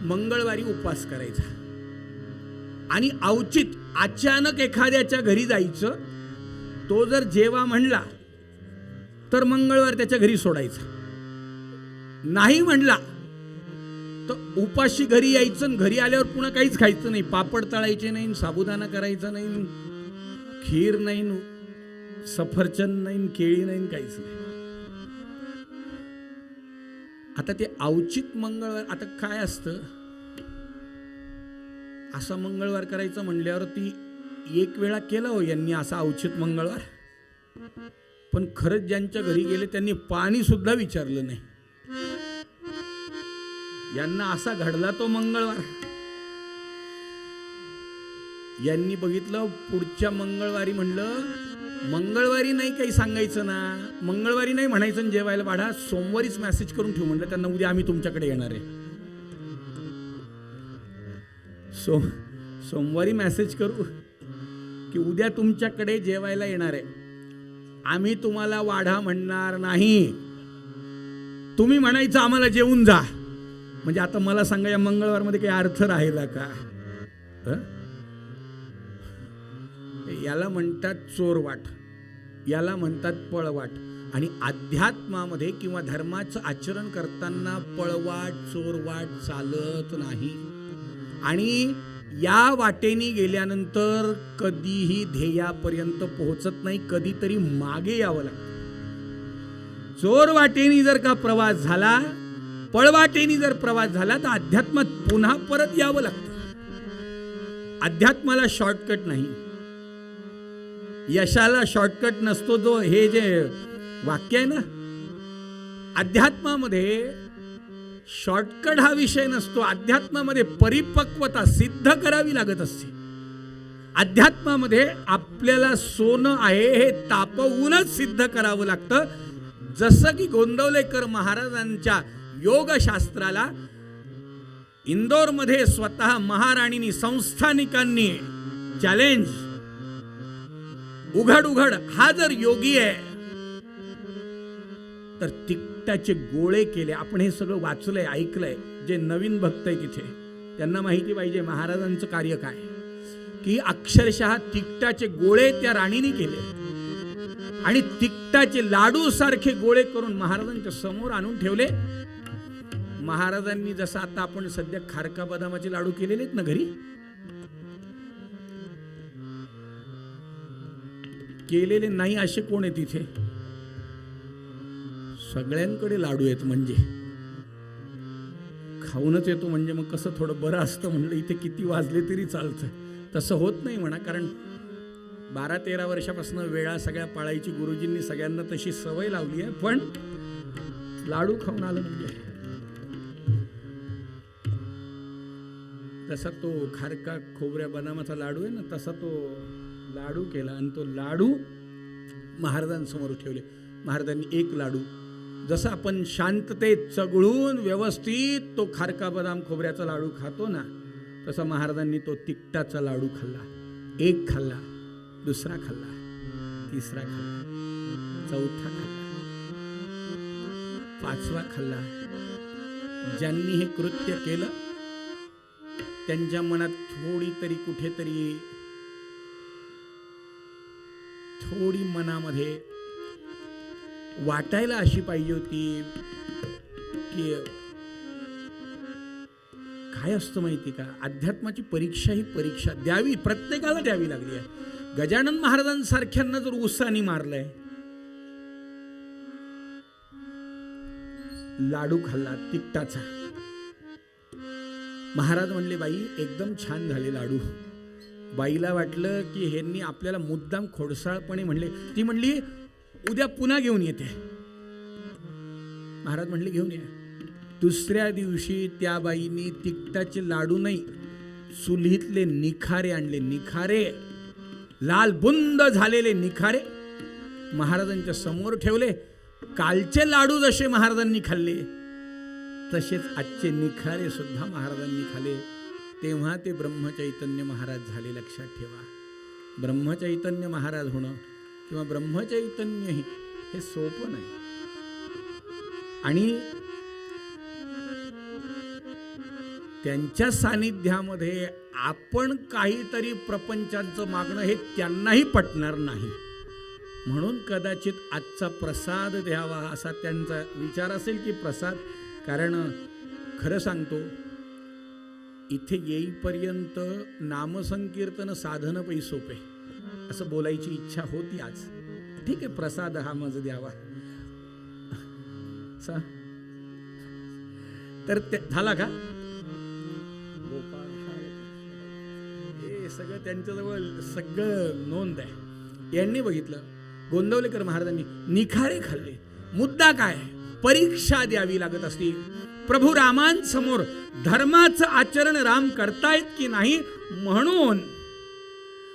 मंगळवारी उपवास करायचा आणि अवचित अचानक एखाद्याच्या घरी जायचं. तो जर जेवा म्हणला तर मंगळवार त्याच्या घरी सोडायचा. नाही म्हणला तर उपाशी घरी यायचं. घरी आल्यावर पुन्हा काहीच खायचं नाही. पापड तळायचे नाही, साबुदाणा करायचा नाही, खीर नाही, सफरचंद नाही, केळी नाही, काहीच नाही. आता ते अवचित मंगळवार, आता काय असतं, असा मंगळवार करायचं म्हणल्यावर ती एक वेळा केलं हो यांनी असा अवचित मंगळवार. पण खरंच ज्यांच्या घरी गेले त्यांनी पाणी सुद्धा विचारलं नाही. यांना असा घडला तो मंगळवार. यांनी बघितलं पुढच्या मंगळवारी, म्हणलं मंगळवारी नाही काही सांगायचं ना, मंगळवारी नाही म्हणायचं जेवायला वाढा, सोमवारीच मेसेज करून ठेवू म्हणलं त्यांना, उद्या आम्ही तुमच्याकडे येणार आहे. सोमवारी मेसेज करू की उद्या तुमच्याकडे जेवायला येणार आहे, आम्ही तुम्हाला वाढा म्हणणार नाही, तुम्ही म्हणायचं आम्हाला जेवून जा. म्हणजे आता मला सांगा, या मंगळवारमध्ये काही अर्थ राहिला का? याला म्हणतात चोरवाट, याला म्हणतात पळवाट. आणि अध्यात्मामध्ये किंवा धर्माचं आचरण करताना पळवाट चोरवाट चालत नाही. आणि या वाटेने गेल्यानंतर कधीही ध्येयापर्यंत पोहोचत नाही, कधीतरी मागे यावं लागतं. चोरवाटेनी जर का प्रवास झाला, पळवाटेनी जर प्रवास झाला, तर अध्यात्मात पुन्हा परत यावं लागतं. अध्यात्माला शॉर्टकट नाही, यशाला शॉर्टकट नसतो. जो हे जे वाक्य आहे ना, अध्यात्मामध्ये शॉर्टकट हा विषय नसतो. अध्यात्मामध्ये परिपक्वता सिद्ध करावी लागत असते. अध्यात्मामध्ये आपल्याला सोनं आहे हे तापवूनच सिद्ध करावं लागतं. जसं की गोंदवलेकर महाराजांच्या योगशास्त्राला इंदोरमध्ये स्वतः महाराणींनी, संस्थानिकांनी चॅलेंज, उघड उघड हा जर योगी आहे तर तिकटाचे गोळे केले. आपण हे सगळं वाचलंय, ऐकलंय. जे नवीन भक्त आहे तिथे त्यांना माहिती पाहिजे महाराजांचं कार्य काय, की अक्षरशः तिकटाचे गोळे त्या राणीने केले आणि तिकटाचे लाडू सारखे गोळे करून महाराजांच्या समोर आणून ठेवले. महाराजांनी जसं आता आपण सध्या खारका बदामाचे लाडू केलेले आहेत ना घरी, केलेले नाही असे कोण आहे तिथे? सगळ्यांकडे लाडू आहेत, म्हणजे खाऊनच येतो म्हणजे मग कसं थोडं बरं असतं. म्हणलं इथे किती वाजले तरी चालतं. तसं होत नाही म्हणा, कारण 12-13 वर्षापासून वेळा सगळ्या पाळायची गुरुजींनी सगळ्यांना तशी सवय लावली आहे. पण लाडू खाऊन आलं म्हणजे तसा तो खारका खोबऱ्या बदामाचा लाडू आहे ना, तसा तो लाडू केला आणि तो लाडू महाराजांसमोर ठेवले. महाराजांनी एक लाडू, जसं आपण शांततेत चगळून व्यवस्थित तो खारका बदाम खोबऱ्याचा लाडू खातो ना, तसा महाराजांनी तो तिकटाचा लाडू खाल्ला. एक खाल्ला, दुसरा खाल्ला, तिसरा खाल्ला, चौथा खाल्ला, पाचवा खाल्ला. ज्यांनी हे कृत्य केलं त्यांच्या मनात थोडी मनामध्ये वाटायला अशी पाहिजे होती की काय असतं माहिती का, अध्यात्माची परीक्षा ही परीक्षा द्यावी, प्रत्येकाला द्यावी लागली आहे. गजानन महाराजांसारख्यांना जर उसानी मारलंय, लाडू खाल्ला तिकटाचा. महाराज म्हणले, बाई एकदम छान झाले लाडू. बाईला वाटलं की ह्यांनी आपल्याला मुद्दाम खोडसाळपणे म्हणले. ती म्हणली उद्या पुन्हा घेऊन येते. महाराज म्हणले घेऊन या. दुसऱ्या दिवशी त्या बाईनी तिकटाचे लाडू नाही, चुलीतले निखारे आणले. निखारे, लाल बुंद झालेले निखारे महाराजांच्या समोर ठेवले. कालचे लाडू जसे महाराजांनी खाल्ले तसेच आजचे निखारे सुद्धा महाराजांनी खाल्ले. तेव्हा ते ब्रह्मचैतन्य महाराज झाले. लक्षात ठेवा, ब्रह्मचैतन्य महाराज होणं किंवा ब्रह्मचैतन्य हे सोपं नाही. आणि त्यांच्या सानिध्यामध्ये आपण काहीतरी प्रपंचांचं मागणं हे त्यांनाही पटणार नाही. म्हणून कदाचित आजचा प्रसाद द्यावा असा त्यांचा विचार असेल की प्रसाद. कारण खरं सांगतो, इथे येईपर्यंत नामसंकीर्तन साधन पै सोपे असं बोलायची इच्छा होती आज. ठीक आहे, प्रसाद हा मज द्यावा. तर झाला का? हे सगळं त्यांच्याजवळ सगळं नोंद आहे. यांनी बघितलं, गोंदवलेकर महाराजांनी निखारे खाल्ले. मुद्दा काय? परीक्षा द्यावी लागत असती. प्रभू रामांसमोर धर्माचं आचरण राम करतायत की नाही, म्हणून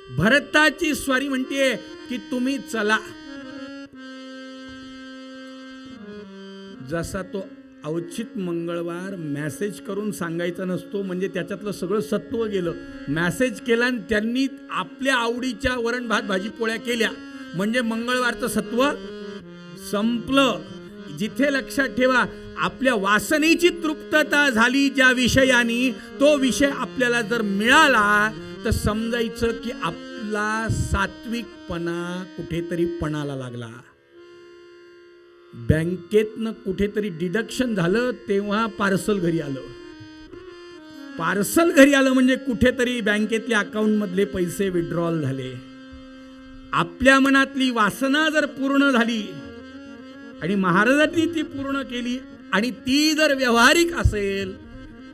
भरताची स्वारी म्हणते की तुम्ही चला. जसा तो अवचित मंगळवार मेसेज करून सांगायचा नसतो, म्हणजे त्याच्यातलं सगळं सत्व गेलं. मेसेज केला आणि त्यांनी आपल्या आवडीच्या वरण भात भाजी पोळ्या केल्या, म्हणजे मंगळवारचं सत्व संपलं. जिथे लक्षात ठेवा, आपल्या वासनेची तृप्तता झाली ज्या विषयानी, तो विषय आपल्याला जर मिळाला तर समजायचं की आपला सात्विकपणा कुठेतरी पणाला लागला. बँकेतनं कुठेतरी डिडक्शन झालं तेव्हा पार्सल घरी आलं. पार्सल घरी आलं म्हणजे कुठेतरी बँकेतल्या अकाउंटमधले पैसे विड्रॉल झाले. आपल्या मनातली वासना जर पूर्ण झाली आणि महाराजांनी ती पूर्ण केली आणि ती जर व्यावहारिक असेल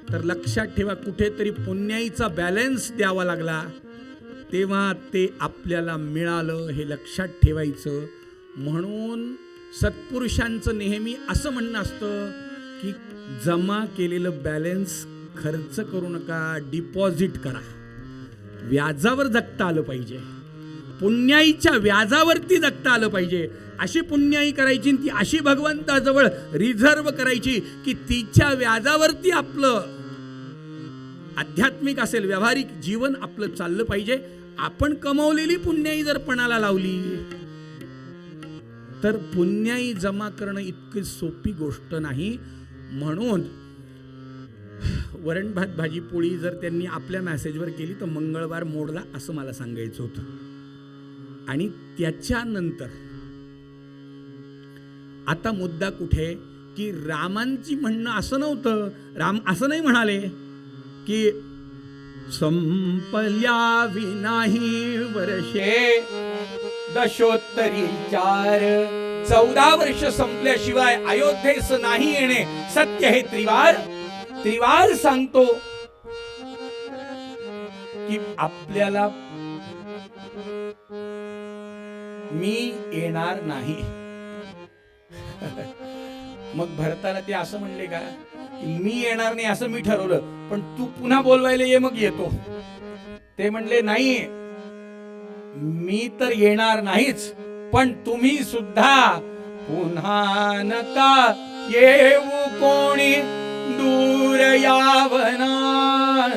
तर लक्षात ठेवा, कुठेतरी पुण्याईचा बॅलन्स द्यावा लागला तेव्हा ते आपल्याला मिळालं, हे लक्षात ठेवायचं. म्हणून सत्पुरुषांचं नेहमी असं म्हणणं असतं की जमा केलेलं बॅलन्स खर्च करू नका, डिपॉझिट करा. व्याजावर जगता आलं पाहिजे, पुण्याईच्या व्याजावरती जगता आलं पाहिजे. अशी पुण्याई करायची, ती अशी भगवंताजवळ रिझर्व करायची की तिच्या व्याजावरती आपलं आध्यात्मिक असेल, व्यावहारिक जीवन आपलं चाललं पाहिजे. आपण कमवलेली पुण्याई जर पणाला लावली तर पुण्याई जमा करणं इतकी सोपी गोष्ट नाही. म्हणून वरण भात भाजी पोळी जर त्यांनी आपल्या मेसेजवर केली तर मंगळवार मोडला, असं मला सांगायचं होतं. आणि त्याच्यानंतर आता मुद्दा कुठे की रामांची म्हणणं असं नव्हतं, राम असं नाही म्हणाले की संपल्या विनाही वर्षे दशोत्तरी 4, 14 वर्ष संपल्याशिवाय अयोध्येस नाही येणे सत्य हे त्रिवार सांगतो की आपल्याला मी येणार नाही. मग भरताला ते असं म्हणले का की मी येणार नाही असं मी ठरवलं, पण तू पुन्हा बोलवायला ये मग येतो. ते म्हणले नाही, मी तर येणार नाहीच, पण तुम्ही सुद्धा पुन्हा नका येऊ कोणी दूर यावनात.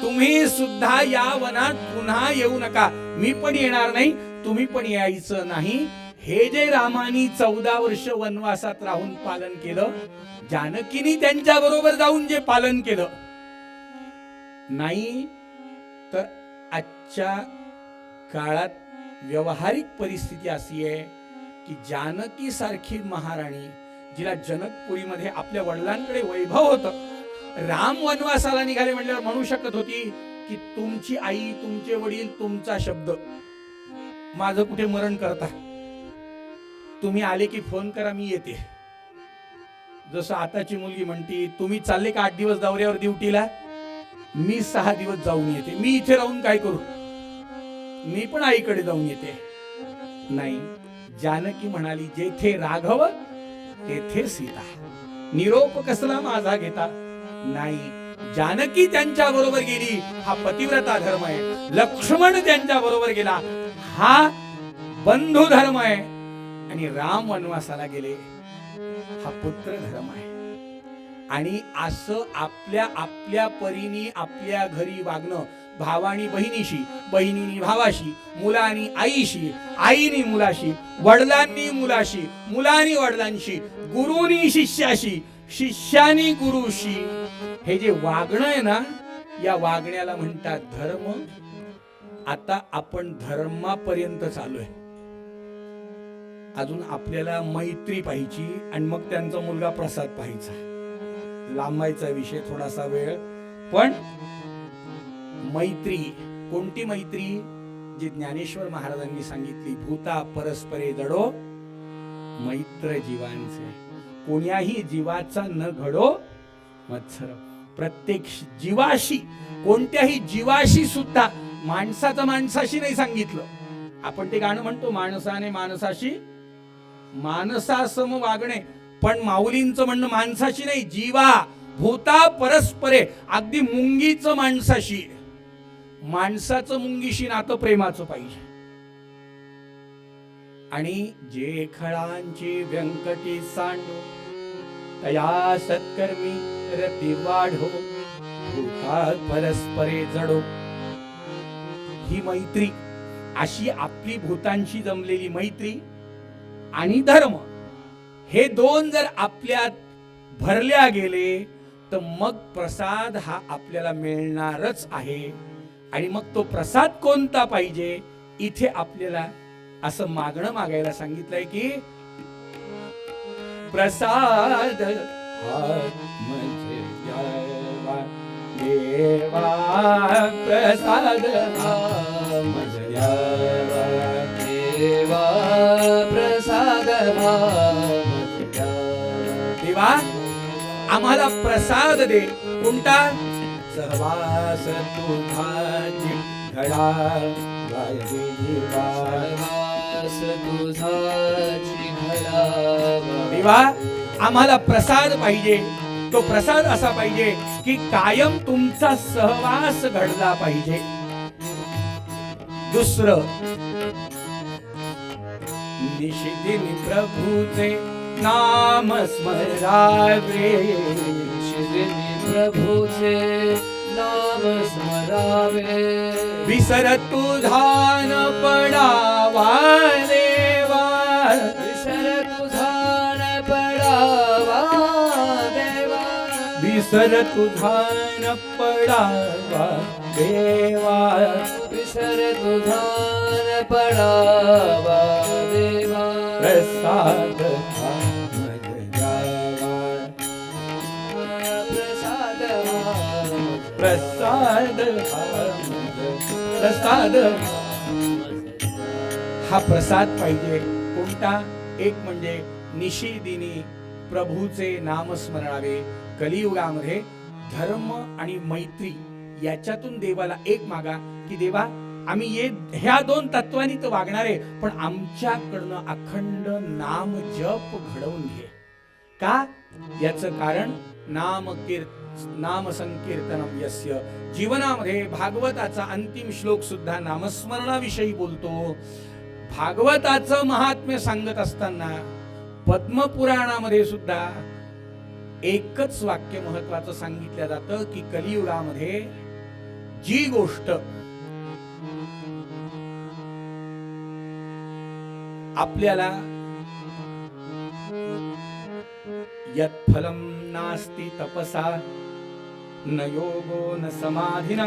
तुम्ही सुद्धा या वनात पुन्हा येऊ नका. मी पण येणार नाही, तुम्ही पण यायचं नाही. हे जे रामानी 14 वर्ष वनवासात राहून पालन केलं, जानकीनी त्यांच्या बरोबर जाऊन जे पालन केलं नाही, तर आजच्या काळात व्यावहारिक परिस्थिती अशी आहे की जानकी सारखी महाराणी, जिला जनकपुरीमध्ये आपल्या वडिलांकडे वैभव होतं, राम वनवासाला निघाले म्हटल्यावर म्हणू शकत होती की तुमची आई, तुमचे वडील, तुमचा शब्द, माझं कुठे मरण करता, तुम्ही आले की फोन करा, मी येते. जसं आताची मुलगी म्हणती, तुम्ही चालले का 8 दिवस दौऱ्यावर ड्युटीला, मी 6 दिवस जाऊन येते. मी इथे राहून काय करू, मी पण आईकडे जाऊन येते. नाही, जानकी म्हणाली, जेथे राघव तेथे सीता, निरोप कसला माझा घेता. नाही, जानकी त्यांच्या बरोबर गेली, हा पतिव्रता धर्म आहे. लक्ष्मण त्यांच्या बरोबर गेला, हा बंधू धर्म आहे. आणि राम वनवासाला गेले, हा पुत्र धर्म आहे. आणि असं आपल्या आपल्या परीने आपल्या घरी वागणं, भावानी बहिणीशी, बहिणीनी भावाशी, मुलानी आईशी, आईनी मुलाशी, वडिलांनी मुलाशी, मुलानी वडिलांशी, गुरुनी शिष्याशी, शिष्यानी गुरुशी, हे जे वागणं आहे ना, या वागण्याला म्हणतात धर्म. आता आपण धर्मापर्यंत चालू आहे. अजून आपल्याला मैत्री पाहिजे आणि मग त्यांचा मुलगा प्रसाद पाहायचा. लांबायचा विषय, थोडासा वेळ. पण मैत्री, कोणती मैत्री, जी ज्ञानेश्वर महाराजांनी सांगितली, भूता परस्परे जडो मैत्र जीवांचे, कोण्याही जीवाचा न घडो मत्सर. प्रत्येक जीवाशी, कोणत्याही जीवाशी सुद्धा, माणसाचं माणसाशी नाही सांगितलं. आपण ते गाणं म्हणतो, माणसाने माणसाशी माणसासम वागणे, पण माऊलींचं म्हणणं माणसाशी नाही, जीवा भूता परस्परे. अगदी मुंगीचं माणसाशी, माणसाचं मुंगीशी नातं प्रेमाचं पाहिजे. आणि जे खळांची व्यंकटी सांडो, तया सत्कर्मी रती वाढो, भूता परस्परे जडो. ही मैत्री, अशी आपली भूतांशी जमलेली मैत्री आणि धर्म, हे दोन जर आपल्यात भरल्या गेले तर मग प्रसाद हा आपल्याला मिळणारच आहे. आणि मग तो प्रसाद कोणता पाहिजे, इथे आपल्याला असं मागणं मागायला सांगितलंय की प्रसाद देवा, प्रसाद देवा, प्रसाद भाव देवा आम्हाला प्रसाद दे. कोणता? सहवास तुझाची घडा गाय देवा. सहवास तुझाची घडावा. देवा आम्हाला प्रसाद पाहिजे. तो प्रसाद असा पाहिजे की कायम तुमचा सहवास घडला पाहिजे. दुसरं, निशिदिनी प्रभूचे नाम स्मरावे. शिदिनी प्रभूचे नाम स्मरावे. विसर तुझा न पडावा देवा. विसर तुझा न पडावा देवा. विसर तुझा न पडावा देवा. विसर तुझा न पडावा देवा. प्रसाद हा मज द्यावा. प्रसाद प्रसाद हा मज. प्रसाद हा प्रसाद पाहिजे. कोणता? एक म्हणजे निशिदिनी प्रभूचे नाम स्मरणावे. कलियुगामध्ये धर्म आणि मैत्री याच्यातून देवाला एक मागा की देवा आम्ही ह्या दोन तत्वांनी तर वागणार आहे, पण आमच्याकडनं अखंड नाम जप घडवून घे. का? याचं कारण नाम संकीर्तनम यस्य. जीवनामध्ये भागवताचा अंतिम श्लोक सुद्धा नामस्मरणाविषयी बोलतो. भागवताचं महात्म्य सांगत असताना पद्मपुराणामध्ये सुद्धा एकच वाक्य महत्वाचं सांगितलं जातं की कलियुगामध्ये जी गोष्ट आपल्याला यत् फलम नास्ति तपसा न योगो न समाधिना.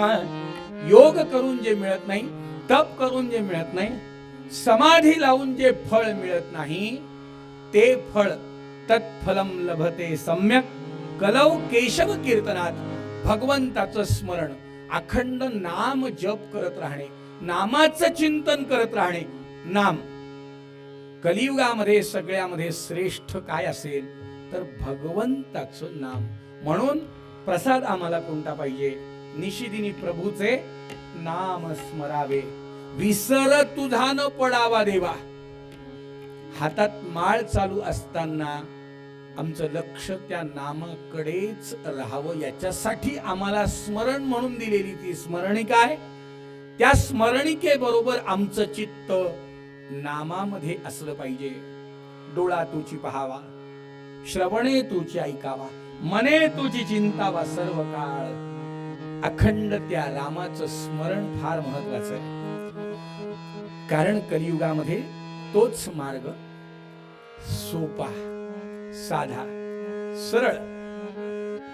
योग करून जे मिळत नाही, तप करून जे मिळत नाही, समाधी लावून जे फळ मिळत नाही, ते फळ तत्फलम लभते सम्यक. कलौ केशव कीर्तनात भगवंताचं स्मरण, अखंड नाम जप करत राहणे, नामाचं चिंतन करत राहणे. नाम कलियुगामध्ये सगळ्यामध्ये श्रेष्ठ काय असेल तर भगवंताचं नाम. म्हणून प्रसाद आम्हाला कोणता पाहिजे? निशिदिनी प्रभूचे नाम स्मरावे. विसर तुझा न पडावा देवा. हातात माळ चालू असताना आमचं लक्ष त्या नामाकडेच राहावं, याच्यासाठी आम्हाला स्मरण म्हणून दिलेली ती स्मरणिका आहे. त्या स्मरणिकेबरोबर आमचं चित्त नामामध्ये असलं पाहिजे. डोळा तुझी पहावा, श्रवणे तुझी ऐकावा, मने तुझी चिंतावा सर्व काळ. अखंड त्या रामाचं स्मरण फार महत्वाचं आहे. कारण कलियुगामध्ये तोच मार्ग सोपा, साधा, सरळ.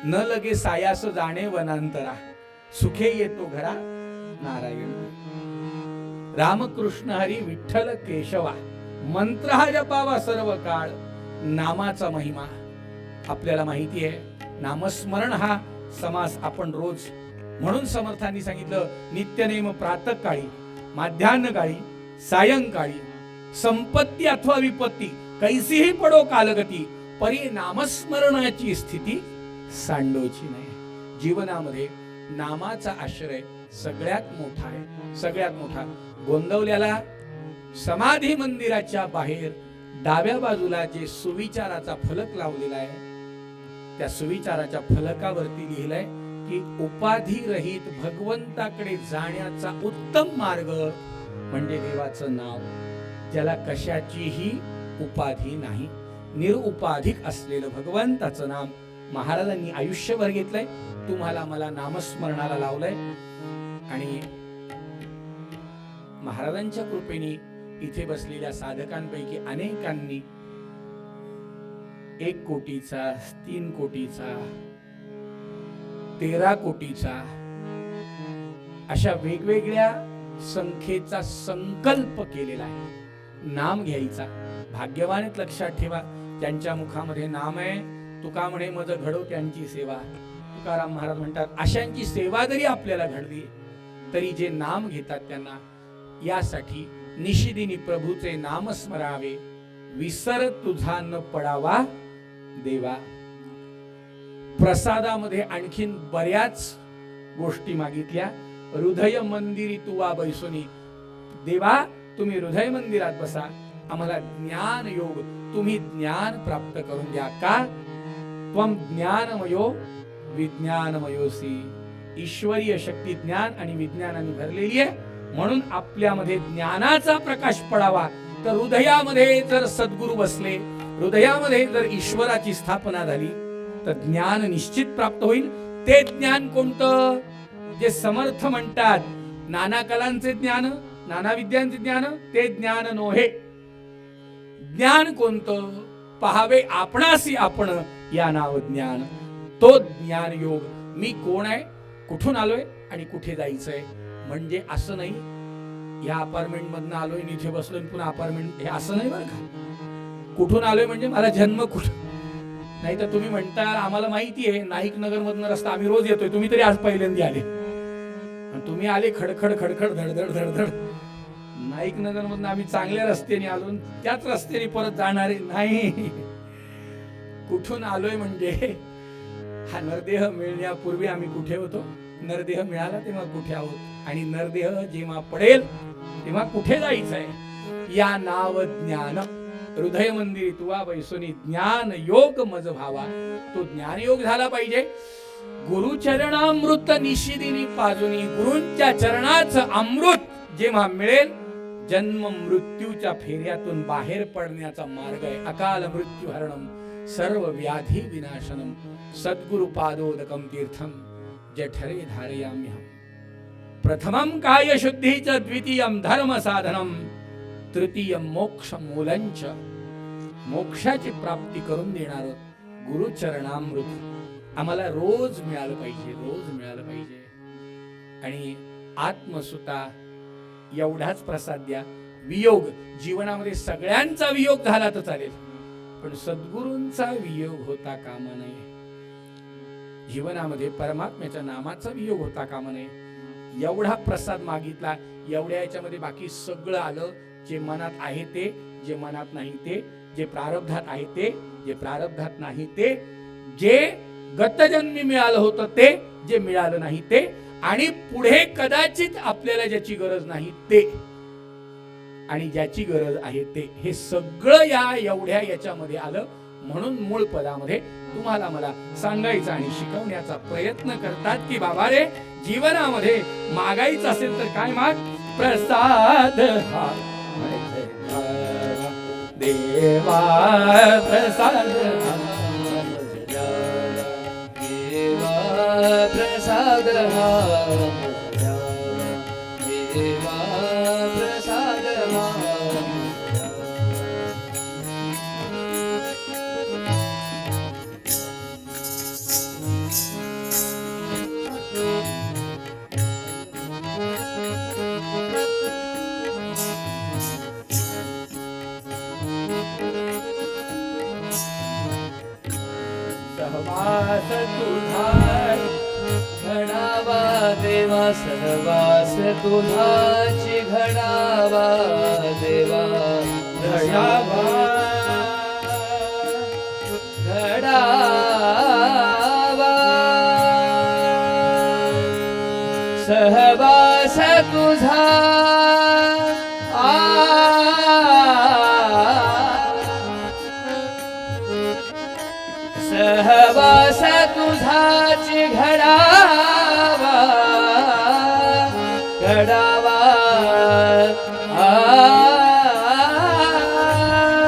न लगे सायास जाणे वनांतरा, सुखे येतो घरा नारायण. रामकृष्ण हरी विठ्ठल केशवा, मंत्र हा जपावा सर्व काळ. नामाचा महिमा आपल्याला माहिती आहे. नामस्मरण हा समास आपण रोज, म्हणून समर्थांनी सांगितलं नित्यनेम प्रातःकाळी, माध्यान्हकाळी, सायंकाळी. संपत्ती अथवा विपत्ती कैसीही पडो कालगती, परी नामस्मरणाची स्थिती सांडोची नाही. जीवनामध्ये नामाचा आश्रय सगळ्यात मोठा आहे, सगळ्यात मोठा. गोंदवल्याला समाधी मंदिराच्या बाहेर डाव्या बाजूला जे सुविचाराचा फलक लावलेला आहे, त्या सुविचाराच्या फलकावरती लिहिलंय की उपाधी रहित भगवंताकडे जाण्याचा उत्तम मार्ग म्हणजे देवाचं नाव, ज्याला कशाचीही उपाधी नाही, निरुपाधिक असलेलं भगवंताचं नाम. महाराजांनी आयुष्यभर घेतलंय, तुम्हाला मला नामस्मरणाला लावलंय. आणि महाराजांच्या कृपेने इथे बसलेल्या साधकांपैकी अनेकांनी 1 कोटीचा, 3 कोटीचा, 13 कोटीचा अशा वेगवेगळ्या संख्येचा संकल्प केलेला आहे. नाम घ्यायचा. भाग्यवान आहेत, लक्षात ठेवा. ज्यांच्या मुखामध्ये नाम आहे, तुका म्हणे मज घडो त्यांची सेवा. तुकाराम महाराज म्हणतात अशांची सेवा जरी आपल्याला घडली तरी जे नाम घेतात त्यांना, यासाठी निशिदिनी प्रभूचे नाम स्मरावे. विसर तुझा न पडावा देवा. प्रसादामध्ये आणखीन बऱ्याच गोष्टी मागितल्या. हृदय मंदिरी तुवा बैसोनी, देवा तुम्ही हृदय मंदिरात बसा, आम्हाला ज्ञान योग, तुम्ही ज्ञान प्राप्त करून द्या. का? त्वम ज्ञानमयो विज्ञानमयोसी. ईश्वरीय शक्ती ज्ञान आणि विज्ञानाने भरलेली आहे, म्हणून आपल्यामध्ये ज्ञानाचा प्रकाश पडावा. तर हृदयामध्ये जर सद्गुरु बसले, हृदयामध्ये जर ईश्वराची स्थापना झाली, तर ज्ञान निश्चित प्राप्त होईल. ते ज्ञान कोणतं? जे समर्थ म्हणतात नाना कलांचे ज्ञान, नाना विद्यांचे ज्ञान, ते ज्ञान नोहे. ज्ञान कोणतं? पहावे आपणासी आपण या नाव ज्ञान. तो ज्ञान योग. मी कोण आहे, कुठून आलोय आणि कुठे जायचंय. म्हणजे असं नाही या अपार्टमेंट मधनं आलोय आणि इथे बसलोय पुन्हा अपार्टमेंट, हे असं नाही बरं का. कुठून आलोय म्हणजे मला जन्म कुठं. नाही तर तुम्ही म्हणता आम्हाला माहिती आहे नाईक नगर मधनं रस्ता आम्ही रोज येतोय, तुम्ही तरी आज पहिल्यांदा आले. तुम्ही आले खडखड खडखड धडधड धडधड. नाईक नगर मधून आम्ही चांगल्या रस्त्याने आलो, त्याच रस्त्याने परत जाणारे नाही. कुठून आलोय म्हणजे हा नरदेह मिळण्यापूर्वी आम्ही कुठे होतो, नरदेह मिळाला तेव्हा कुठे आहोत, आणि नरदेह जेव्हा पडेल तेव्हा कुठे जायचंय. या नाव ज्ञान. हृदय मंदिरी तुवा बैसोनी ज्ञान योग मज भावा. तो ज्ञान योग झाला पाहिजे. गुरुचरणामृत निशिदिनी पाजुनी. गुरूंच्या चरणाचं अमृत जेव्हा मिळेल, जन्म मृत्यूच्या फेऱ्यातून बाहेर पडण्याचा मार्ग आहे. अकाल मृत्यू हरणम सर्व व्याधी विनाशनम सद्गुरु पादोदकम तीर्थम जठरे धारयाम्यहम. प्रथमं काय शुद्धीच, द्वितीयं धर्म साधनम, तृतीयं मोक्ष मूलंच. मोक्षाची प्राप्ती करून देणार गुरुचरणामृत आम्हाला रोज मिळालं पाहिजे, रोज मिळालं पाहिजे. आणि आत्मसुता एवढाच प्रसाद द्या. वियोग जीवनामध्ये सगळ्यांचा वियोग झाला तर चालेल, पण सद्गुरूंचा वियोग होता कामा नये. जीवनामध्ये परमात्म्याच्या नामाचा वियोग होता कामा नये. एवढा प्रसाद मागितला, एवढ्या याच्यामध्ये बाकी सगळं आलं. जे मनात आहे ते, जे मनात नाही ते, जे प्रारब्धात आहे ते, जे प्रारब्धात नाही ते, जे गतजन्मी मिळालं होतं ते, जे मिळालं नाही ते, आणि पुढे कदाचित आपल्याला ज्याची गरज नाही ते, आणि ज्याची गरज आहे ते, हे सगळं या एवढ्या याच्यामध्ये आलं. म्हणून मूळ पदामध्ये तुम्हाला मला सांगायचं आणि शिकवण्याचा प्रयत्न करतात की बाबा रे, जीवनामध्ये मागायचं असेल तर काय माग? प्रसाद हा देवा, प्रसाद देवा, प्रसाद हा देवा, प्रसाद हा. सहवास तुझा घडावा देवा, सहवास तुझाची घडावा देवा, घडावा घडावा सहवास तुझा सहवास तुझाची घडावा घडावा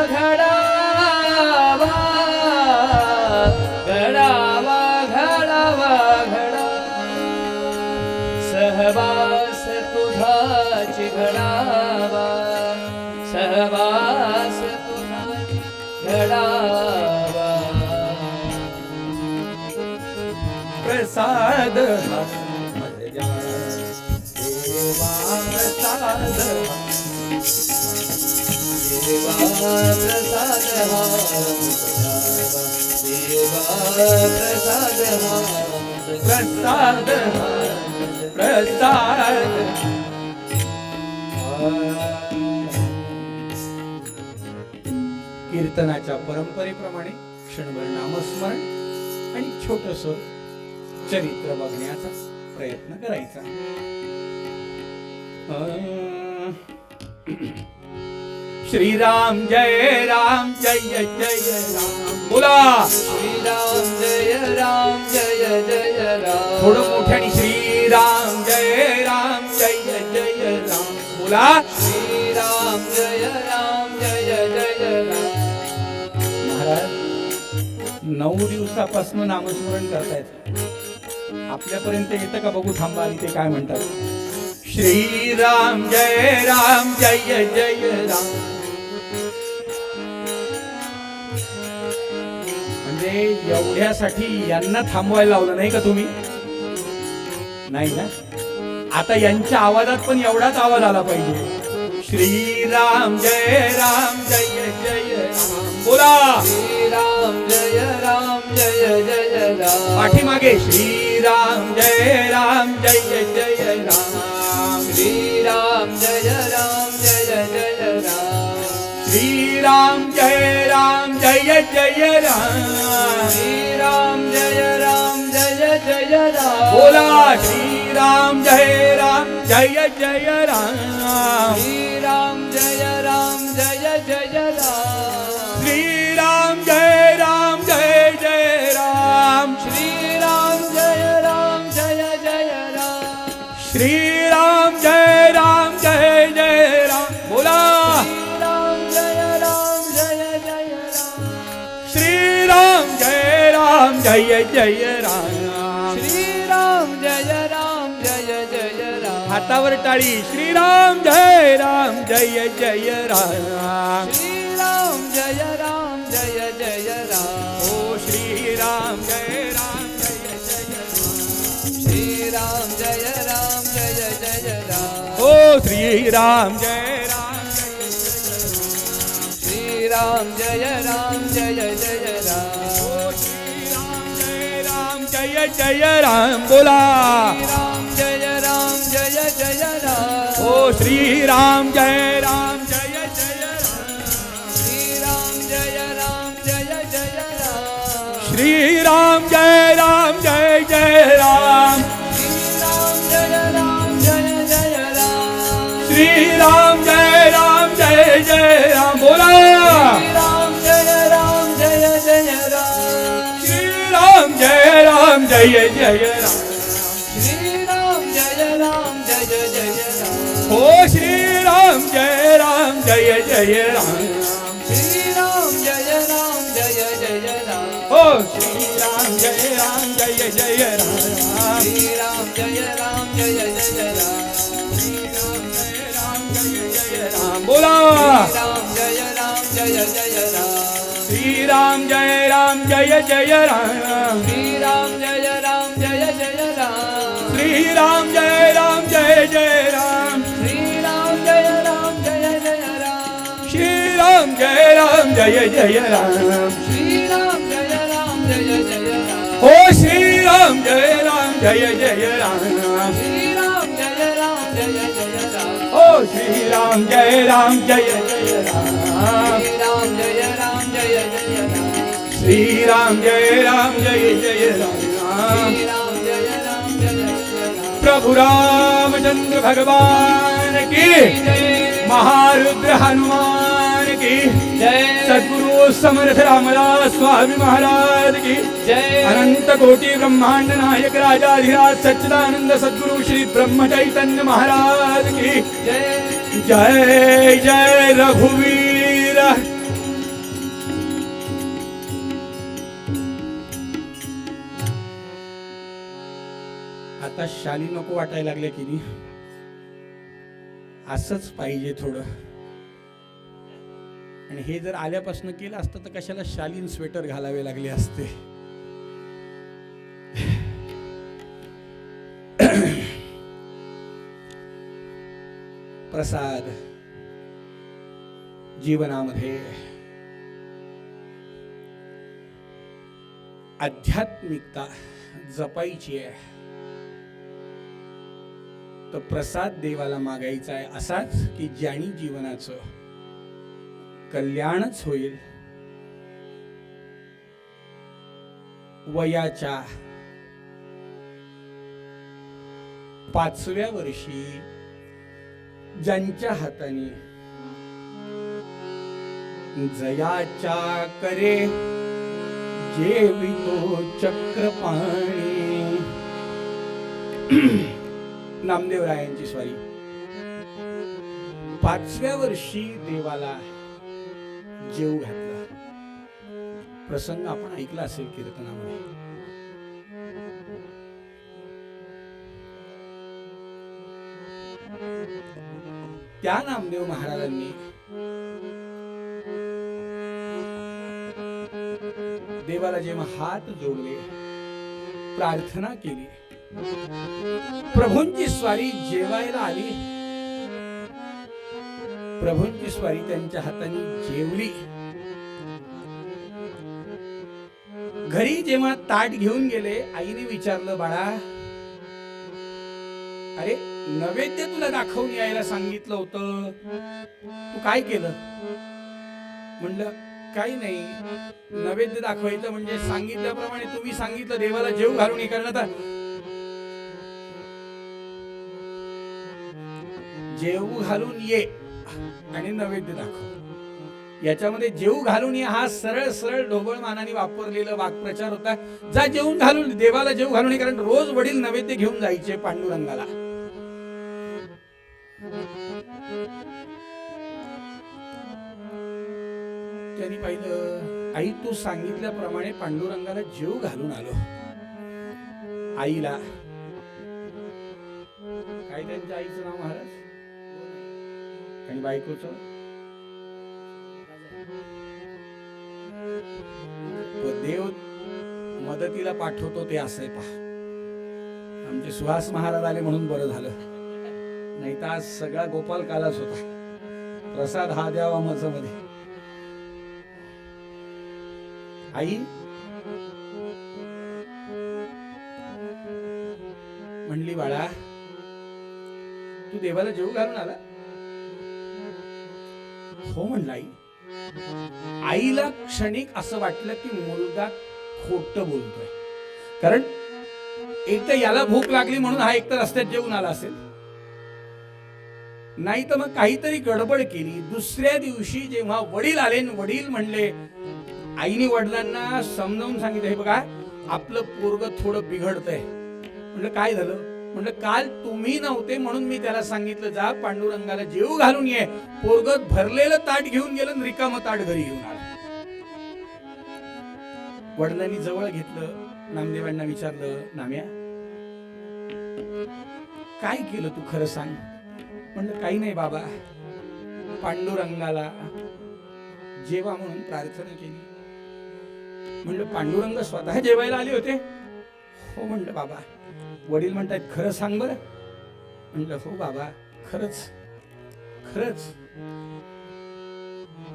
घडावा घडावा घडावा घडा सहवास तुझाची घडावा सहवास तुझाची घडावा प्रसाद देवा, प्रसाद देवा, प्रसाद देवा, प्रसाद प्रसाद प्रसाद. कीर्तनाच्या परंपरेप्रमाणे क्षणभर नामस्मरण आणि छोटस चरित्र बघण्याचा प्रयत्न करायचा. श्रीराम जय राम जय जय राम. बोला श्रीराम जय राम जय जय राम. थोडं मोठ्याने श्रीराम जय राम जय जय राम. बोला श्रीराम जय राम जय जय राम. महाराज 9 दिवसापासून नामस्मरण करतायत. आपल्यापर्यंत येतं का बघू, थांबा. आणि ते काय म्हणतात? श्रीराम जय जय राम. म्हणजे एवढ्यासाठी यांना थांबवायला लावलं नाही का तुम्ही? नाही ना. आता यांच्या आवाजात पण एवढाच आवाज आला पाहिजे. श्रीराम जय जय राम. बोला श्रीराम जय जय राम. पाठीमागे श्रीराम जय जय राम. श्रीराम जय जय राम. श्रीराम जय जय राम. श्रीराम जय जय राम. बोला श्रीराम जय जय राम. श्रीराम जय जय राम. श्रीराम जय जय राम. श्रीराम जय जय राम. श्रीराम जय जय राम. बोला श्रीराम जय जय राम. श्रीराम जय जय राम. श्रीराम जय जय राम. हातावर टाळी. श्रीराम जय जय राम. श्रीराम जय जय राम. ओ श्रीराम जय जय राम. श्रीराम जय जय राम. ओ श्रीराम जय श्रीराम जय जय राम. ओ श्रीराम जय राम. बोला श्रीराम जय जय राम. ओ श्रीराम जय जय राम. श्रीराम जय जय राम. श्रीराम जय जय राम. श्रीराम जय जय राम. श्रीराम जय जय राम. बोला श्रीराम जय जय राम. श्रीराम जय जय राम. श्रीराम जय जय राम. ओ श्रीराम जय जय राम. श्रीराम जय जय राम. ओ श्रीराम जय जय राम. श्रीराम जय जय राम. राम. बोला श्रीराम जय राम. श्रीराम जय जय राम. श्रीराम जय जय राम. श्रीराम जय जय राम. श्रीराम जय जय राम. श्रीराम जय जय राम. श्रीराम जय जय राम. ओ श्रीराम जय जय राम. श्रीराम जय जय राम. ओ श्रीराम जय जय राम. श्रीराम जय जय राम. श्रीराम जय जय राम. श्रीराम जय जय राम. प्रभु रामचंद्र भगवान की जय. महारुद्र हनुमान की जय. सद्गुरु समर्थ रामदास स्वामी महाराज की जय. अनंत कोटि ब्रह्मांड नायक राजाधिराज सच्चिदानंद सद्गुरु श्री ब्रह्म चैतन्य महाराज की जय. जय जय रघुवीर. आता शाली नको वाटायला लागले की नाही. असंच पाहिजे थोडं. आणि हे जर आल्यापासून केलं असतं तर कशाला शालीन स्वेटर घालावे लागले असते. प्रसाद जीवनामध्ये आध्यात्मिकता जपायची आहे तर प्रसाद देवाला मागायचा आहे असाच की ज्यानी जीवनाचं कल्याणच होईल वयाच्या 5व्या वर्षी ज्यांच्या हाताने जयाच्या करे जेवितो चक्रपाणी, नामदेवरायांची स्वारी 5व्या वर्षी देवाला जेव घातला. प्रसंग आपण ऐकला असेल कीर्तनामध्ये. त्या नामदेव महाराजांनी देवाला जेव्हा हात जोडले, प्रार्थना केली, प्रभूंची स्वारी जेवायला आली, प्रभूंची स्वारी त्यांच्या हाताने जेवली. घरी जेव्हा ताट घेऊन गेले, आईने विचारलं, बाळा अरे नैवेद्य तुला दाखवून यायला सांगितलं होतं, तू काय केलं? म्हणलं काही नाही, नैवेद्य दाखवायचं म्हणजे सांगितल्याप्रमाणे तुम्ही सांगितलं देवाला जेव घालून हे करण्यात, जेव घालून ये आणि नैवेद्य दाखव. याच्यामध्ये जेव घालून ये हा सरळ सरळ ढोबळ मानाने वापरलेला वाक्प्रचार होता. जा जेवून घालून, देवाला जेव घालून ये, कारण रोज वडील नैवेद्य घेऊन जायचे पांडुरंगाला. त्यांनी पाहिलं, आई तू सांगितल्याप्रमाणे पांडुरंगाला जेव घालून आलो. आईला काय, त्यांच्या आईचं नाव महाराज आणि बायकोचं देव मदतीला पाठवतो ते असं पहा. आमचे सुहास महाराज आले म्हणून बरं झालं, नाही तर आज सगळा गोपाल कालाच होता. प्रसाद हा द्यावा मज मध्ये. आई म्हणली, बाळा तू देवाला जेव घालून आला? हो म्हणला आई. आईला क्षणिक असं वाटलं की मुलगा खोटं बोलतोय, कारण एक तर याला भूक लागली म्हणून हा एक तर रस्त्यात जेवून आला असेल, नाही तर मग काहीतरी गडबड केली. दुसऱ्या दिवशी जेव्हा वडील आले, वडील म्हणले, आईने वडिलांना समजावून सांगितलं, हे बघा आपलं पोरग थोडं बिघडतंय. म्हणलं काय झालं? म्हणलं काल तुम्ही नव्हते म्हणून मी त्याला सांगितलं जा पांडुरंगाला जेव घालून ये. पोरग भरलेलं ताट घेऊन गेलं, रिकामं ताट घरी घेऊन आलं. वडिलांनी जवळ घेतलं, नामदेवांना विचारलं, नाम्या काय केलं तू, खरं सांग. म्हणलं काही नाही बाबा, पांडुरंगाला जेवा म्हणून प्रार्थना केली. म्हणलं पांडुरंग स्वतः जेवायला आले होते? हो म्हणलं बाबा. वडील म्हणतात खरं सांग बरं. म्हणलं हो बाबा, खरंच खरंच.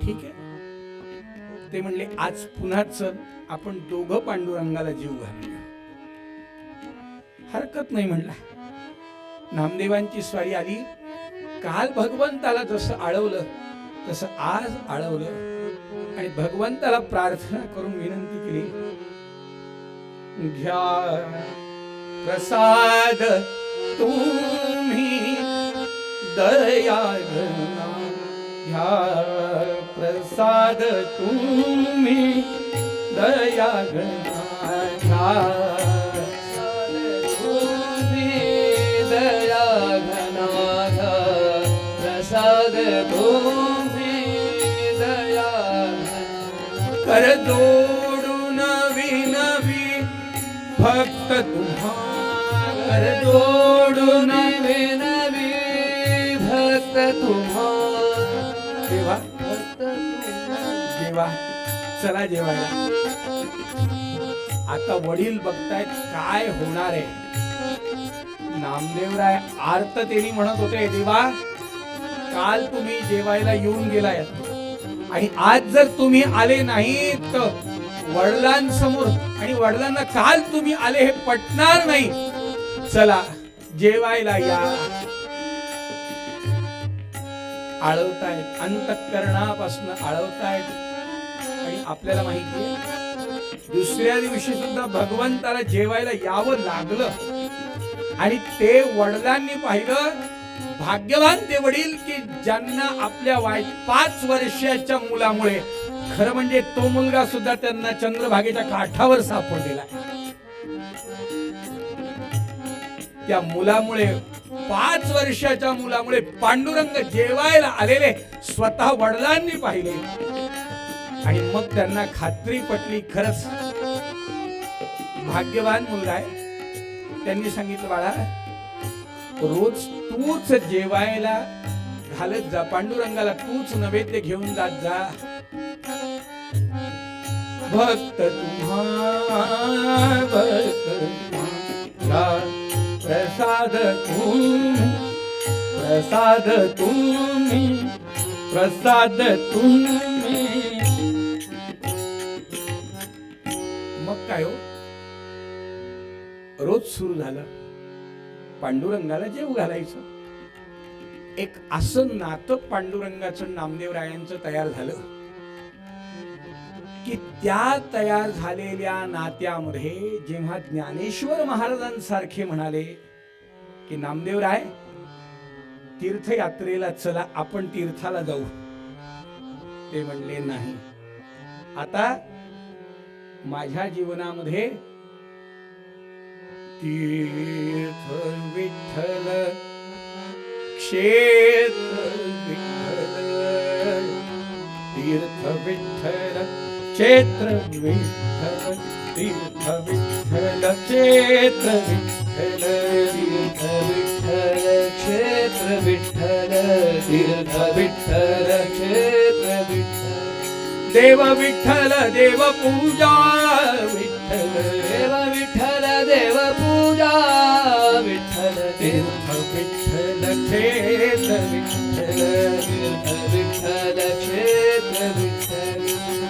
ठीक आहे. ते म्हणले आज पुन्हा चल, आपण दोघं पांडुरंगाला जीव घालूया. हरकत नाही म्हणला. नामदेवांची स्वारी आली. काल भगवंताला जसं आळवलं तसं आज आळवलं आणि भगवंताला प्रार्थना करून विनंती केली, घ्या प्रसाद तुम्ही दया घना, घ्या प्रसाद तुम्ही दया घना, घ्या दया घना, प्रसाद तुम्ही दया कर जोडून विनवी भक्त तुम्हा, कर जोडून विनवी भक्त तुम्हा. देवा भक्त देवा चला जेवायला. आता वडील बघतायत काय होणार आहे. नामदेवराय आर्ततेने म्हणत होते, देवा काल तुम्ही जेवायला येऊन गेलाय आणि आज जर तुम्ही आले नाही तर वडिलांसमोर आणि वडिलांना काल तुम्ही आले हे पटणार नाही. चला जेवायला या. आळवतायत, अंतःकरणापासून आळवतायत. आणि आपल्याला माहिती आहे दुसऱ्या दिवशी सुद्धा भगवंताला जेवायला यावं लागलं. आणि ते वडिलांनी पाहिलं. भाग्यवान ते वडील की ज्यांना आपल्या 5 वर्षाच्या मुलामुळे, खरं म्हणजे तो मुलगा सुद्धा त्यांना चंद्रभागेच्या काठावर सापडलेला आहे. त्या मुलामुळे, 5 वर्षाच्या मुलामुळे पांडुरंग जेवायला आलेले स्वतः वडिलांनी पाहिले. आणि मग त्यांना खात्री पटली, खरंच भाग्यवान मुलगा आहे. त्यांनी सांगितलं, बाळा रोज तूच जेवायला घालत जा, पांडुरंगाला तूच नैवेद्य घेऊन जात जा. भक्त तुम्हा प्रसाद तुम्ही, प्रसाद तुम्ही, प्रसाद तुम्ही. मग काय हो, रोज सुरू झालं पांडुरंगाला जेव घालायचं. एक असं नातं पांडुरंगाचं नामदेवरायांचं तयार झालं की त्या तयार झालेल्या नात्यामध्ये जेव्हा ज्ञानेश्वर महाराजांसारखे म्हणाले की नामदेवराय तीर्थयात्रेला चला, आपण तीर्थाला जाऊ, ते म्हणले नाही. आता माझ्या जीवनामध्ये तीर्थ विठ्ठल, क्षेत्र विठ्ठल, तीर्थ विठ्ठल, क्षेत्र विठ्ठल, तीर्थ विठ्ठल, क्षेत्र विठ्ठल, तीर्थ विठ्ठल, क्षेत्र विठ्ठल, तीर्थ विठ्ठल, क्षेत्र विठ्ठल. देव विठ्ठल, देव पूजा विठ्ठल, देव विठ्ठल, देव पूजा विठ्ठल, तीर्थ विठ्ठल, क्षेत्र विठ्ठल, तीर्थ विठ्ठल, क्षेत्र विठ्ठल,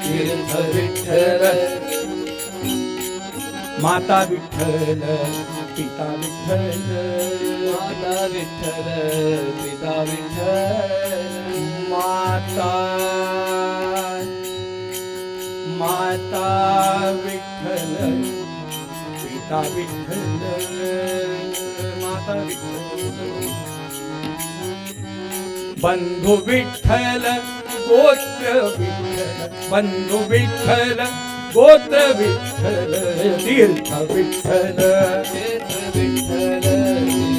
तीर्थ विठ्ठल. माता विठ्ठल, पिता विठ्ठल, माता विठ्ठल, पिता विठ्ठल. माता माता विठ्ठल, पिता विठ्ठल, माता विठ्ठल. बंधू विठ्ठल, गोत्र विठ्ठल, बंधू विठ्ठल, गोत्र विठ्ठल, तीर्थ विठ्ठल, क्षेत्र विठ्ठल,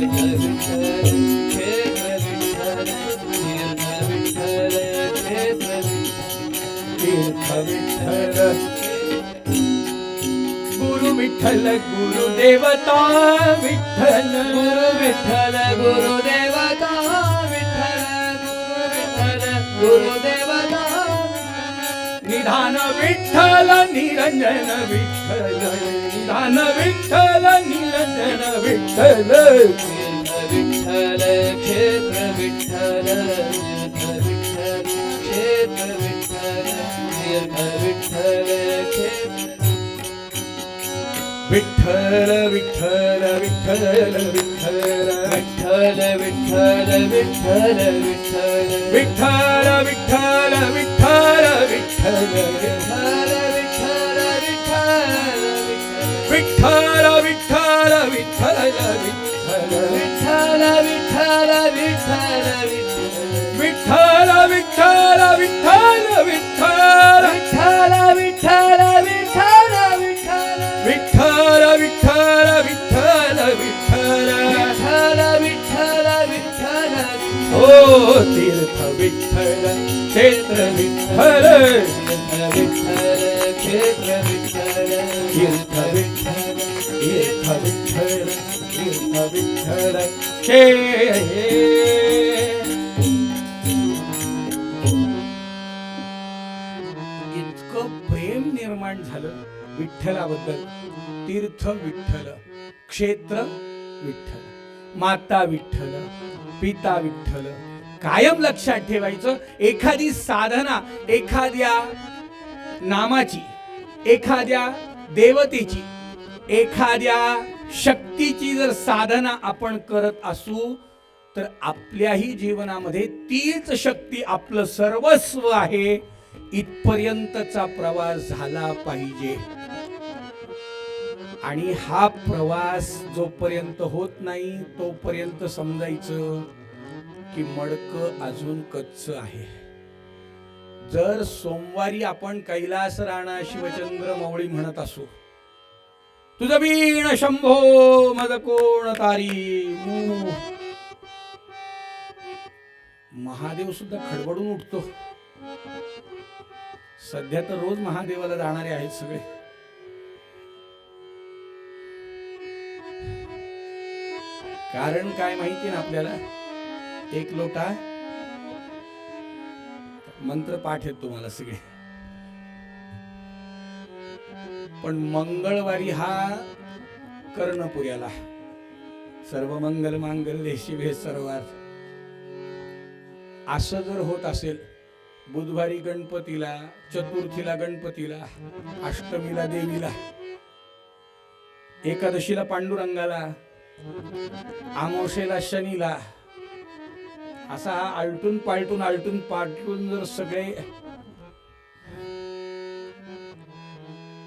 तीर्थ विठ्ठल, क्षेत्र विठ्ठल, तीर्थ विठ्ठल, क्षेत्र विठ्ठल, तीर्थ विठ्ठल. गुरु विठ्ठल, गुरु देवता विठ्ठल, गुरु विठ्ठल, गुरु देवता विठ्ठल, गुरु विठ्ठल, गुरु देवता. निधान विठ्ठल, निरंजन विठ्ठल, निधान विठ्ठल, निरंजन विठ्ठल, तीर्थ विठ्ठल, क्षेत्र विठ्ठल, तीर्थ विठ्ठल, क्षेत्र विठ्ठल, तीर्थ विठ्ठल, क्षेत्र. विठ्ठल विठ्ठल विठ्ठल विठ्ठल, विठ्ठल विठ्ठल विठ्ठल विठ्ठल, विठ्ठल विठ्ठल विठ्ठल विठ्ठल, विठ्ठल विठ्ठल विठ्ठल, विठ्ठल विठ्ठल विठ्ठल विठ्ठल, विठ्ठल विठ्ठल विठ्ठल विठ्ठल, विठ्ठल विठ्ठल विठ्ठल विठ्ठल, विठ्ठल विठ्ठल विठ्ठल विठ्ठल, विठ्ठल विठ्ठल विठ्ठल विठ्ठल, विठ्ठल विठ्ठल विठ्ठल. ओ तीर्थ विठ्ठल, क्षेत्र विठ्ठल, तीर्थ विठ्ठल, क्षेत्र विठ्ठल, तीर्थ विठ्ठल, तीर्थ विठ्ठल, तीर्थ विठ्ठल, क्षेत्र. इतकं प्रेम निर्माण झालं विठ्ठलाबद्दल. तीर्थ विठ्ठल, क्षेत्र विठ्ठल, माता विठ्ठल, पिता विठ्ठल. कायम लक्षात ठेवायचं, एखादी साधना, एखाद्या नामाची, एखाद्या देवतेची, एखाद्या शक्तीची जर साधना आपण करत असू तर आपल्याही जीवनामध्ये तीच शक्ती आपलं सर्वस्व आहे इथपर्यंतचा प्रवास झाला पाहिजे. आणि हा प्रवास जोपर्यंत होत नाही तोपर्यंत समजायचं की मडकं अजून कच्च आहे. जर सोमवारी आपण कैलास राणा शिवचंद्र मौळी म्हणत असू, तुझं बीण शंभो मद कोण तारी, महादेव सुद्धा खडबडून उठतो. सध्या तर रोज महादेवाला जाणारे आहेत सगळे. कारण काय माहिती ना आपल्याला, एक लोटा मंत्र पाठ येतो तुम्हाला सगळे, पण मंगळवारी हा कर्णपुऱ्याला सर्व मंगल मांगल्ये शिवे सर्वार्थ असं जर होत असेल, बुधवारी गणपतीला, चतुर्थीला गणपतीला, अष्टमीला देवीला, एकादशीला पांडुरंगाला, अमावस्येला शनीला, असा आलटून पालटून जर सगळे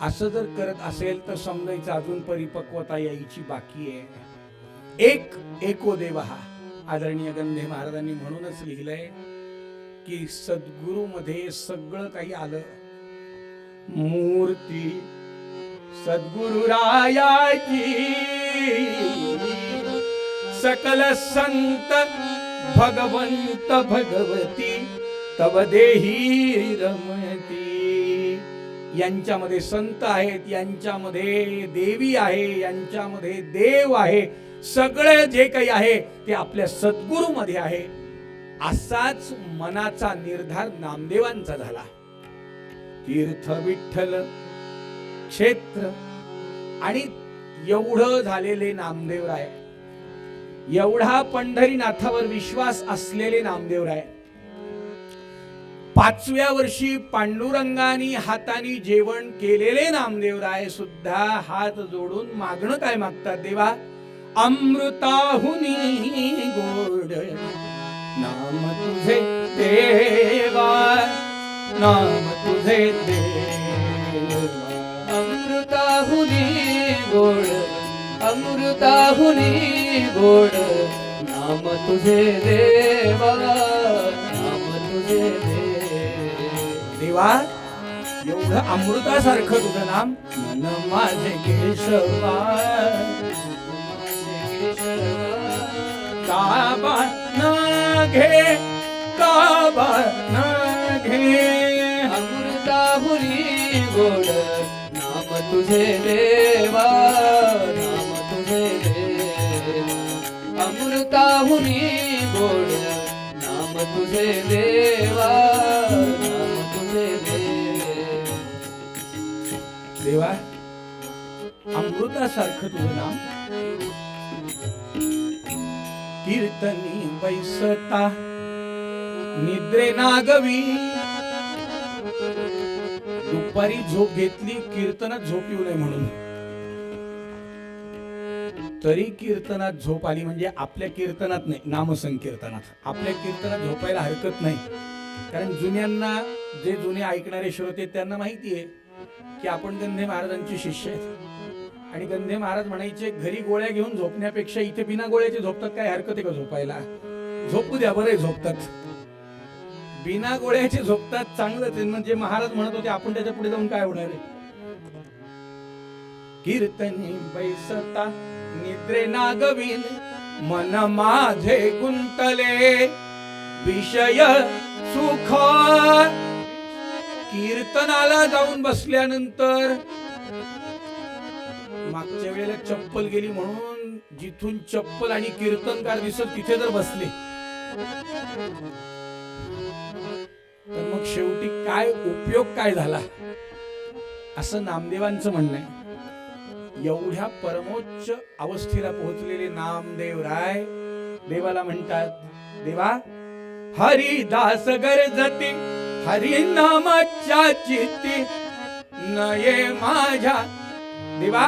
असं जर करत असेल तर समजायचं अजून परिपक्वता यायची बाकी आहे. एको देव हा आदरणीय गंधे महाराजांनी म्हणूनच लिहिलंय की सद्गुरु मध्ये सगळं काही आलं. मूर्ती सद्गुरु रायाची, सकल संत भगवंत भगवती तव देही रमती. यांच्यामध्ये संत आहेत, यांच्यामध्ये देवी आहे, यांच्यामध्ये देव आहे. सगळे जे काही आहे ते आपल्या सद्गुरु मध्ये आहे. असाच मनाचा निर्धार नामदेवांचा झाला. तीर्थ विठ्ठल क्षेत्र आणि एवढं झालेले नामदेवराय, एवढा पंढरीनाथावर विश्वास असलेले नामदेवराय, 5व्या वर्षी पांडुरंगानी हातानी जेवण केलेले नामदेवराय सुद्धा हात जोडून मागणं काय मागतात? देवा, अमृताहुनी गोड नाम तुझे देवा, नाम तुझे देवा. अमृताहुनी गोड, अमृताहुनी गोड नाम तुझे देवा, नाम तुझे देवा. एवढं अमृतासारखं तुझं नाम, मन माझे केशवा, काबा न घे, काबा न घे. अमृताहुनी गोड नाम तुझे देवा, नाम तुझे देवा. अमृताहुनी गोड नाम तुझे देवा, नाम तुझे देवा. अमृतासारखं तुझं नाम. कीर्तनी बैसता निद्रे नागवी. दुपारी झोप घेतली, कीर्तनात झोप येऊ नये म्हणून, तरी कीर्तनात झोप आली म्हणजे आपल्या कीर्तनात नाही, नामसंकीर्तनात. आपल्या कीर्तनात झोपायला हरकत नाही. कारण जुन्यांना, जे जुने ऐकणारे श्रोते त्यांना माहिती आहे की आपण गंधे महाराजांचे शिष्य आहेत. आणि गंधे महाराज म्हणायचे, घरी गोळ्या घेऊन झोपण्यापेक्षा इथे बिना गोळ्याचे झोपतात, काय हरकत आहे का झोपायला? झोपू द्या, बरं झोपतात, बिना गोळ्याचे झोपतात, चांगलं ते. म्हणजे महाराज म्हणत होते, आपण त्याच्या पुढे जाऊन काय होणार आहे? कीर्तनी बैसता निद्रे नागवीन, मन माझे गुंतले विषय सुख. कीर्तनाला जाऊन बसल्यानंतर, मागच्या वेळेला चप्पल गेली म्हणून जिथून चप्पल आणि कीर्तनकार दिसत तिथे जर बसले तर मग शेवटी काय उपयोग काय झाला, असं नामदेवांचं म्हणणं आहे. एवढ्या परमोच्च अवस्थेला पोहोचलेले नामदेवराय देवाला म्हणतात, देवा, हरिदास गरजती हरी नामाच्या चित्ती नये माझ्या. देवा,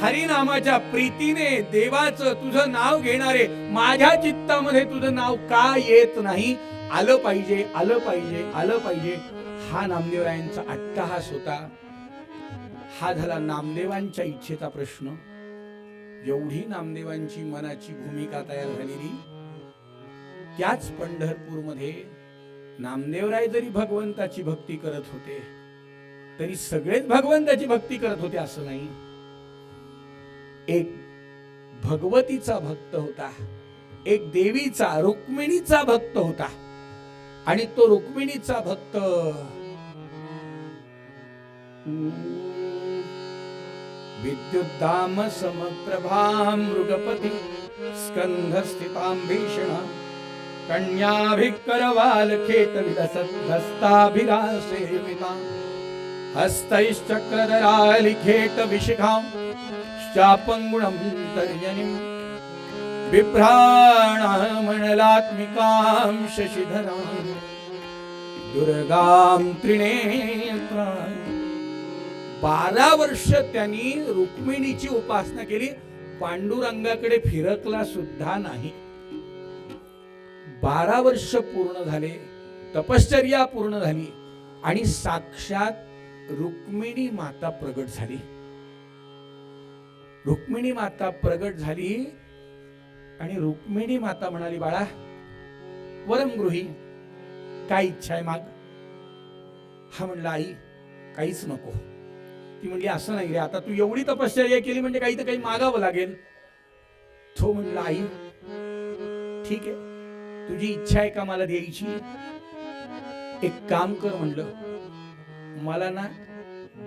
हरिनामाच्या प्रीतीने देवाचं तुझं नाव घेणारे माझ्या चित्तामध्ये तुझं नाव का येत नाही? आलं पाहिजे, आलं पाहिजे, आलं पाहिजे. हा नामदेवरायांचा अट्टहास होता. हा झाला नामदेवांच्या इच्छेचा प्रश्न. एवढी नामदेवांची मनाची भूमिका तयार झालेली. त्याच पंढरपूरमध्ये नामदेवराय जरी भगवंताची भक्ती करत होते तरी सगळेच भगवंताची भक्ती करत होते असं नाही. एक भगवतीचा भक्त होता, एक देवीचा रुक्मिणीचा भक्त होता. आणि तो रुक्मिणीचा भक्त विद्युद्दाम समप्रभां मृगपती स्कंधस्थितां भीषणां कन्याभिकरवाल खेट विलसद्भस्ताभिरासेवितां हस्तैश्चक्रधरालिखेट विशिखां शापंगुणं तर्जनीं बिभ्राणामणलात्मिकां शशिधरां दुर्गां त्रिनेत्रां. 12 वर्ष त्यांनी रुक्मिणीची उपासना केली, पांडुरंगाकडे फिरकला सुद्धा नाही. 12 वर्ष पूर्ण झाले, तपश्चर्या पूर्ण झाली आणि साक्षात रुक्मिणी माता प्रगट झाली. रुक्मिणी माता प्रगट झाली आणि रुक्मिणी माता म्हणाली, बाळा वरम गृही, काय इच्छा आहे माग. हा म्हणला, आई काहीच नको. ती म्हणली, असं नाही रे, आता तू एवढी तपश्चर्या केली म्हणजे काही तर काही मागावं लागेल. तो म्हणला, आई ठीक आहे, तुझी इच्छा आहे का मला द्यायची. एक काम कर म्हणलं, मला ना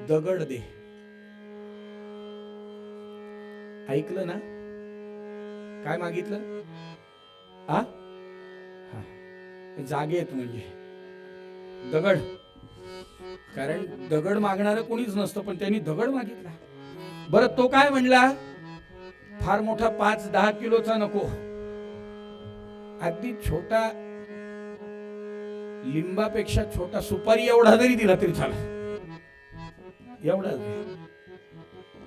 दगड दे. ऐकलं ना काय मागितलं. आ जागेत म्हणजे दगड. कारण दगड मागणारं कोणीच नसतं, पण त्यांनी दगड मागितला. बरं तो काय म्हणला, फार मोठा 5-10 किलोचा नको, अगदी छोटा, लिंबापेक्षा छोटा, सुपारी एवढा जरी दिला तरी चालेल, एवढा.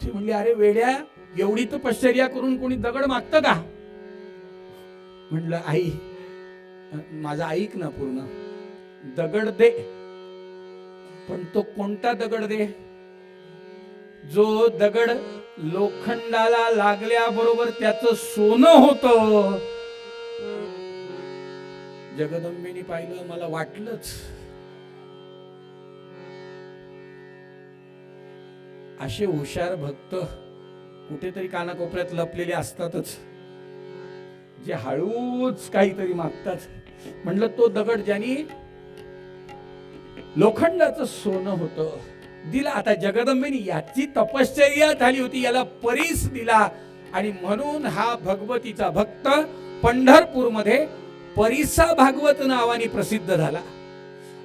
ती म्हणली, अरे वेड्या, एवढी तपश्चर्या करून कोणी दगड मागतं का. म्हटलं, आई माझा ऐक ना पूर्ण. दगड दे, पण तो कोणता दगड दे, जो दगड लोखंडाला लागल्याबरोबर त्याचं सोनं होतं. जगदंबेने पाहिलं, मला वाटलंच. असे हुशार भक्त कुठेतरी कानाकोपऱ्यात लपलेले असतातच, जे हळूच काहीतरी मागतात. म्हणलं, तो दगड ज्यानी लोखंडाचं सोनं होतं दिला. आता जगदंबेनी याची तपश्चर्या झाली होती, याला परीस दिला. आणि म्हणून हा भगवतीचा भक्त पंढरपूरमध्ये परिसा भागवत नावाने प्रसिद्ध झाला.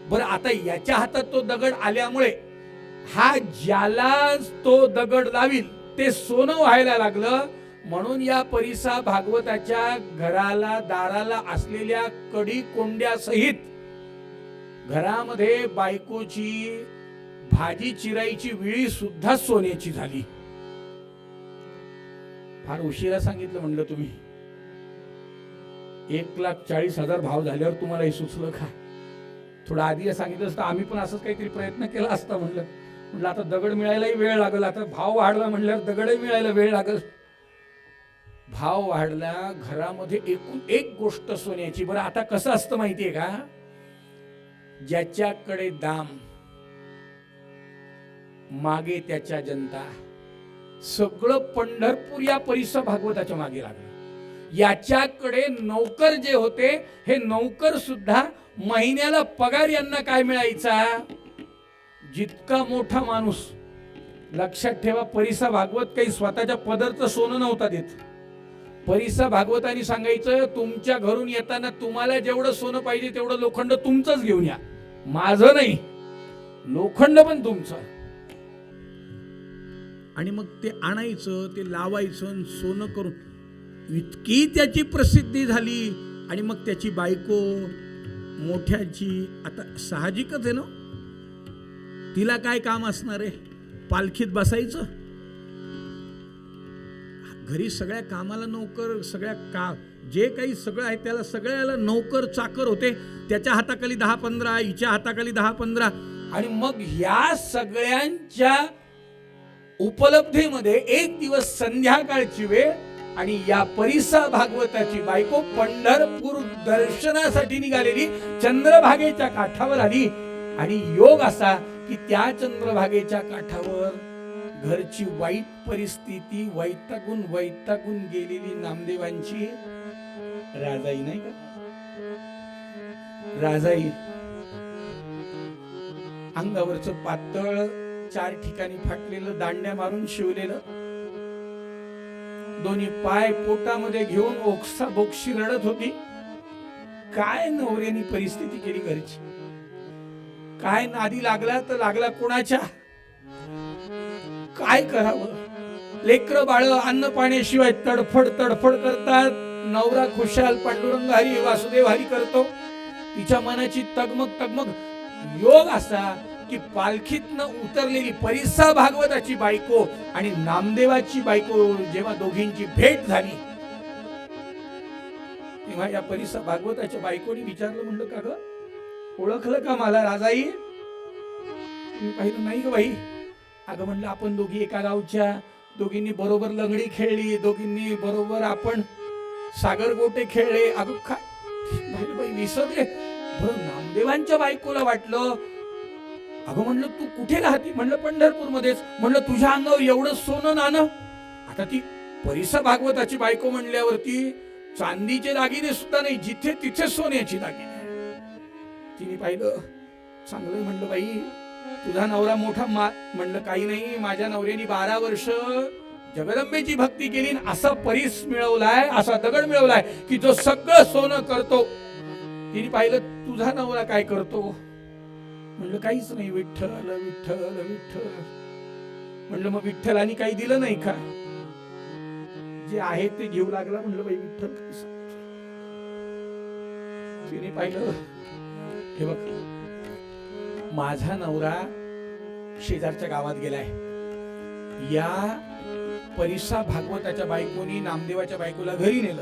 बरं, आता याच्या हातात तो दगड आल्यामुळे हा ज्याला तो दगड लावील ते सोनं व्हायला लागलं. म्हणून या परिसा भागवताच्या घराला, दाराला असलेल्या कडी कोंड्या सहित घरामध्ये बायकोची भाजी चिराईची विळी सुद्धा सोन्याची झाली. फार उशिरा सांगितलं म्हणलं तुम्ही. 1,40,000 भाव झाल्यावर तुम्हाला हे सुचलं का. थोडं आधी सांगितलं असतं, आम्ही पण असंच काहीतरी प्रयत्न केला असता. म्हणलं आता दगड मिळायलाही वेळ लागल, आता भाव वाढला म्हणल्यावर दगडही मिळायला वेळ लागल. भाव वाढला, घरामध्ये एकूण एक गोष्ट सोन्याची. बरं, आता कसं असतं माहितीये का, ज्याच्याकडे दाम मागे त्याच्या जनता. सगळं पंढरपूर या परिसा भागवताच्या मागे लागलं. याच्याकडे नौकर जे होते, हे नौकर सुद्धा महिन्याला पगार यांना काय मिळायचा. जितका मोठा माणूस, लक्षात ठेवा, परिसा भागवत काही स्वतःच्या पदरचं सोनं नव्हता देत. परिसा भागवतांनी सांगायचं, तुमच्या घरून येताना तुम्हाला जेवढं सोनं पाहिजे तेवढं लोखंड तुमचंच घेऊन या, माझं नाही, लोखंड पण तुमचं. आणि मग ते आणायचं, ते लावायचं, सोनं करून इतकी त्याची प्रसिद्धी झाली. आणि मग त्याची बायको मोठ्याची, आता साहजिकच आहे ना, तिला काय काम असणार आहे, पालखीत बसायचं. घरी सगळ्या कामाला नोकर, सगळ्या जे काही सगळं आहे त्याला सगळ्याला नोकर चाकर होते. त्याच्या हाताखाली 10-15, हिच्या हाताखाली 10-15. आणि मग या सगळ्यांच्या उपलब्धीमध्ये एक दिवस संध्याकाळची वेळ आणि या परिसा भागवताची बायको पंढरपूर दर्शनासाठी निघालेली चंद्रभागेच्या काठावर आली आणि योग असा की त्या चंद्रभागेच्या काठावर घरची वाईट परिस्थिती वैतागून गेलेली नामदेवांची राजाई नाही का, राजाई अंगावरचं पातळ 4 ठिकाणी फाटलेलं दांड्या मारून शिवलेलं, दोन्ही पाय पोटामध्ये घेऊन ओक्सा बोक्षी रडत होती. काय नवऱ्यानी परिस्थिती केली घरची, काय नादी लागला तर लागला कोणाच्या, काय करावं. लेकर बाळ अन्न पाण्याशिवाय तडफड करतात. नवरा खुशाल पांडुरंग हरी वासुदेव हरी करतो. तिच्या मनाची तगमग. योग असा की पालखीतनं उतरलेली परिसा भागवताची बायको आणि नामदेवाची बायको जेव्हा दोघींची भेट झाली तेव्हा या परिसा भागवताच्या बायकोनी विचारलं, म्हणलं का ग ओळखलं का मला राजाई? मी पाहिलं नाही ग बाई. अगं म्हणलं आपण दोघी एका गावच्या, दोघींनी बरोबर लंगडी खेळली, दोघींनी बरोबर आपण सागर गोटे खेळले. अगं काय बाई विसरले. बरं नामदेवांच्या बायकोला वाटलं, अगं म्हणलं तू कुठे राहते? म्हणलं पंढरपूर मध्येच. म्हणलं तुझ्या अंगावर एवढं सोनं नाणं. आता ती परिसा भागवताची बायको म्हणल्यावरती चांदीचे दागिने सुद्धा नाही, जिथे तिथे सोन्याची दागिने. तिने पाहिलं, चांगलं. म्हणलं बाई तुझा नवरा मोठा म्हणलं काही नाही, माझ्या नवऱ्याने 12 वर्ष जगदंबेची भक्ती केली, असा परीस मिळवलाय, असा दगड मिळवलाय की जो सगळं सोनं करतो. तिने पाहिलं, तुझा नवरा काय करतो? म्हणलं काहीच नाही, विठ्ठल. म्हणलं मग विठ्ठलानी काही दिलं नाही का? जे आहे ते घेऊ लागला. म्हणलं बाई विठ्ठल काय सांगतो. तिने पाहिलं, हे बघ माझा नवरा शेजारच्या गावात गेलाय. या परिसा भागवताच्या बायकोनी नामदेवाच्या बायकोला घरी नेलं.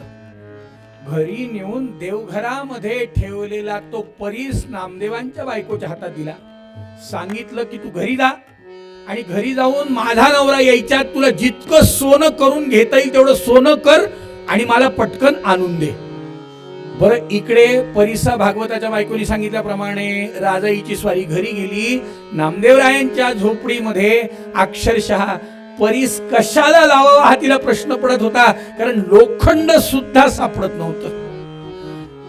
घरी नेऊन देवघरामध्ये ठेवलेला तो परीस नामदेवांच्या बायकोच्या हातात दिला. सांगितलं की तू घरी जा आणि घरी जाऊन माझा नवरा यायच्या तुला जितकं सोनं करून घेता येईल तेवढं सोनं कर आणि मला पटकन आणून दे. बरं इकडे परिसा भागवताच्या बायकोनी सांगितल्याप्रमाणे राजाईची स्वारी घरी गेली. नामदेवरायांच्या झोपडीमध्ये अक्षरशः परीस कशाला लावावा हा तिला प्रश्न पडत होता, कारण लोखंड सुद्धा सापडत नव्हतं.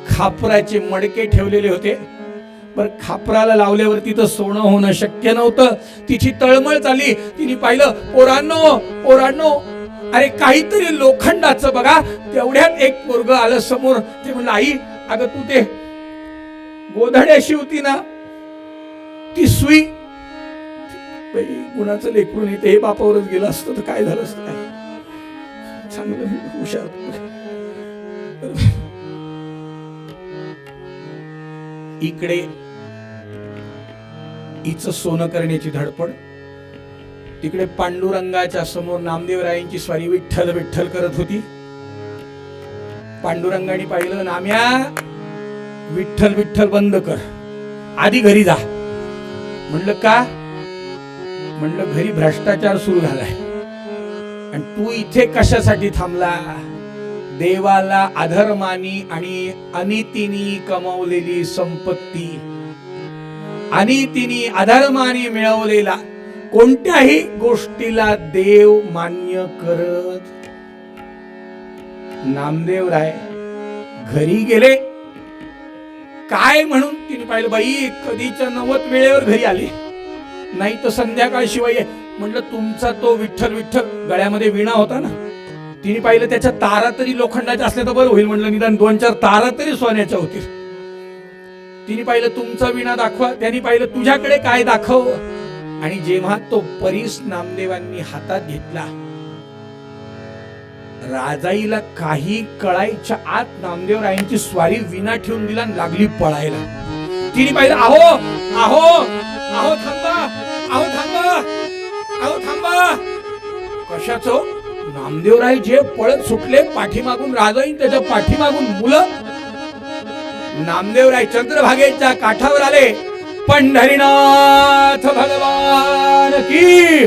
खापराचे मडके ठेवलेले होते. बरं खापराला लावल्यावरती तर सोनं होणं शक्य नव्हतं. तिची तळमळ चालली. तिने पाहिलं, पोरांनो अरे काहीतरी लोखंडाचं बघा. तेवढ्यात एक पोरग आलं समोर. ते म्हणलं, आई अगं तू ते गोधड्या शिवती ना, ती सुई. गुणाचं लेकरून येते, हे बापावरच गेलं असतं तर काय झालं असतं. काय चांगलं हुशार. इकडे हिचं सोनं करण्याची धडपड, तिकडे पांडुरंगाच्या समोर नामदेवरायांची स्वारी विठ्ठल करत होती. पांडुरंगाने पाहिलं, नाम्या विठ्ठल बंद कर, आधी घरी जा. म्हणलं का? म्हणलं घरी भ्रष्टाचार सुरू झालाय आणि तू इथे कशासाठी थांबला? देवाला अधर्मानी आणि अनितीनी कमावलेली संपत्ती, अनितीनी अधर्मानी मिळवलेला कोणत्याही गोष्टीला देव मान्य करत. नामदेवराय घरी गेले. काय म्हणून तिने पाहिलं, बाई कधीच्या 90 वेळेवर घरी आले, नाही तर संध्याकाळ शिवाय. म्हटलं तुमचा तो विठ्ठल गळ्यामध्ये विणा होता ना, तिने पाहिलं त्याच्या तारा तरी लोखंडाच्या असल्या तर बरं होईल. म्हणलं निदान 2-4 तारा तरी सोन्याच्या होतील. तिने पाहिलं तुमचा विणा दाखवा. त्यांनी पाहिलं तुझ्याकडे काय दाखव. आणि जेव्हा तो परीस नामदेवांनी हातात घेतला, राजाईला काही कळायच्या आत नामदेवरायांची स्वारी विना ठेवून दिला आणि लागली पळायला. तिने पाहिलं, अहो थांबा. कशाचं? नामदेवराय जे पळत सुटले, पाठीमागून राजाई, त्याच्या पाठीमागून मुलं. नामदेवराय चंद्रभागेच्या काठावर आले. पंढरीनाथ भगवान की.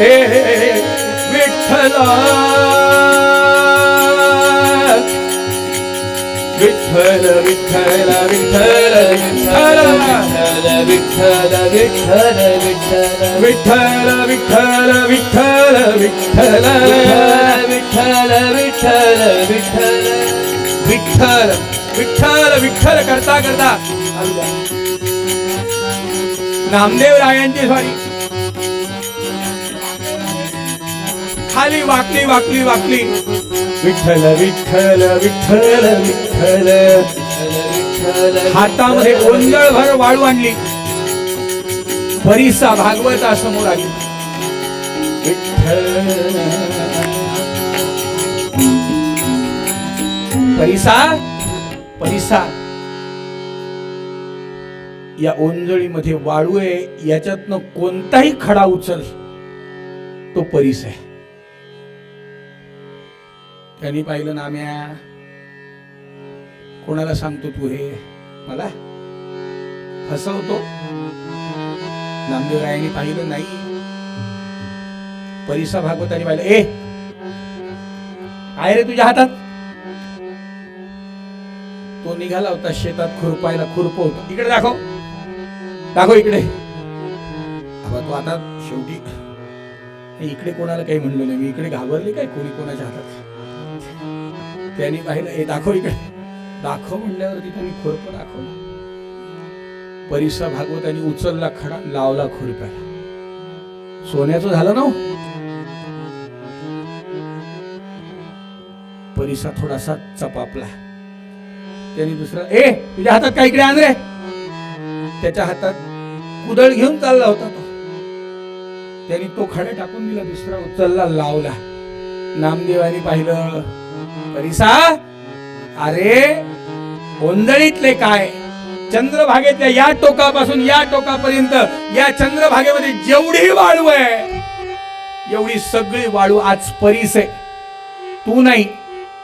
विठ्ठल विठ्ठल विठ्ठल विठ्ठल विठ्ठल विठ्ठल विठ्ठल विठ्ठल विठ्ठल विठ्ठल विठ्ठल विठ्ठल विठ्ठल विठ्ठल विठ्ठल विठ्ठल करता करता नामदेव रायांची स्वारी खाली वाकली वाकली वाकली विठ्ठल विठ्ठल विठ्ठल विठ्ठल हातामध्ये ओंजळभर वाळू आणली परिसा भागवता समोर आली विठ्ठल परिसा परिसा या ओंजळीमध्ये वाळू आहे याच्यातनं कोणताही खडा उचल तो परीस आहे. त्यांनी पाहिलं नाम्या कोणाला सांगतो तू हे मला फसवतो. नामदेवरायांनी पाहिलं नाही. परिसा भागवतांनी पाहिलं ए काय रे तुझ्या हातात. तो निघाला होता शेतात खुरपायला खुरप होत इकडे दाखव दाखव इकडे. अबा तो आता शेवटी इकडे कोणाला काही म्हणलो नाही मी इकडे घाबरले काय कोणी कोणाच्या हातात. त्यांनी पाहिलं हे दाखव इकडे दाखव म्हणल्यावर तिथे मी खुरप दाखवलं. परिसा भागवतांनी उचलला खडा लावला खुरप्याला. सोन्याचं झालं ना. परिसा थोडासा चपापला. त्यांनी दुसरा ए तुझ्या हातात काय इकडे आण रे. त्याच्या हातात कुदळ घेऊन चालला होता तो. त्यांनी तो खडा टाकून दिला दुसरा उचलला लावला. नामदेवानी पाहिलं परिसा अरे ओंजळीतले काय चंद्रभागेतल्या या टोकापासून या टोकापर्यंत या चंद्रभागेमध्ये जेवढी वाळू आहे एवढी सगळी वाळू आज परीस आहे. तू नाही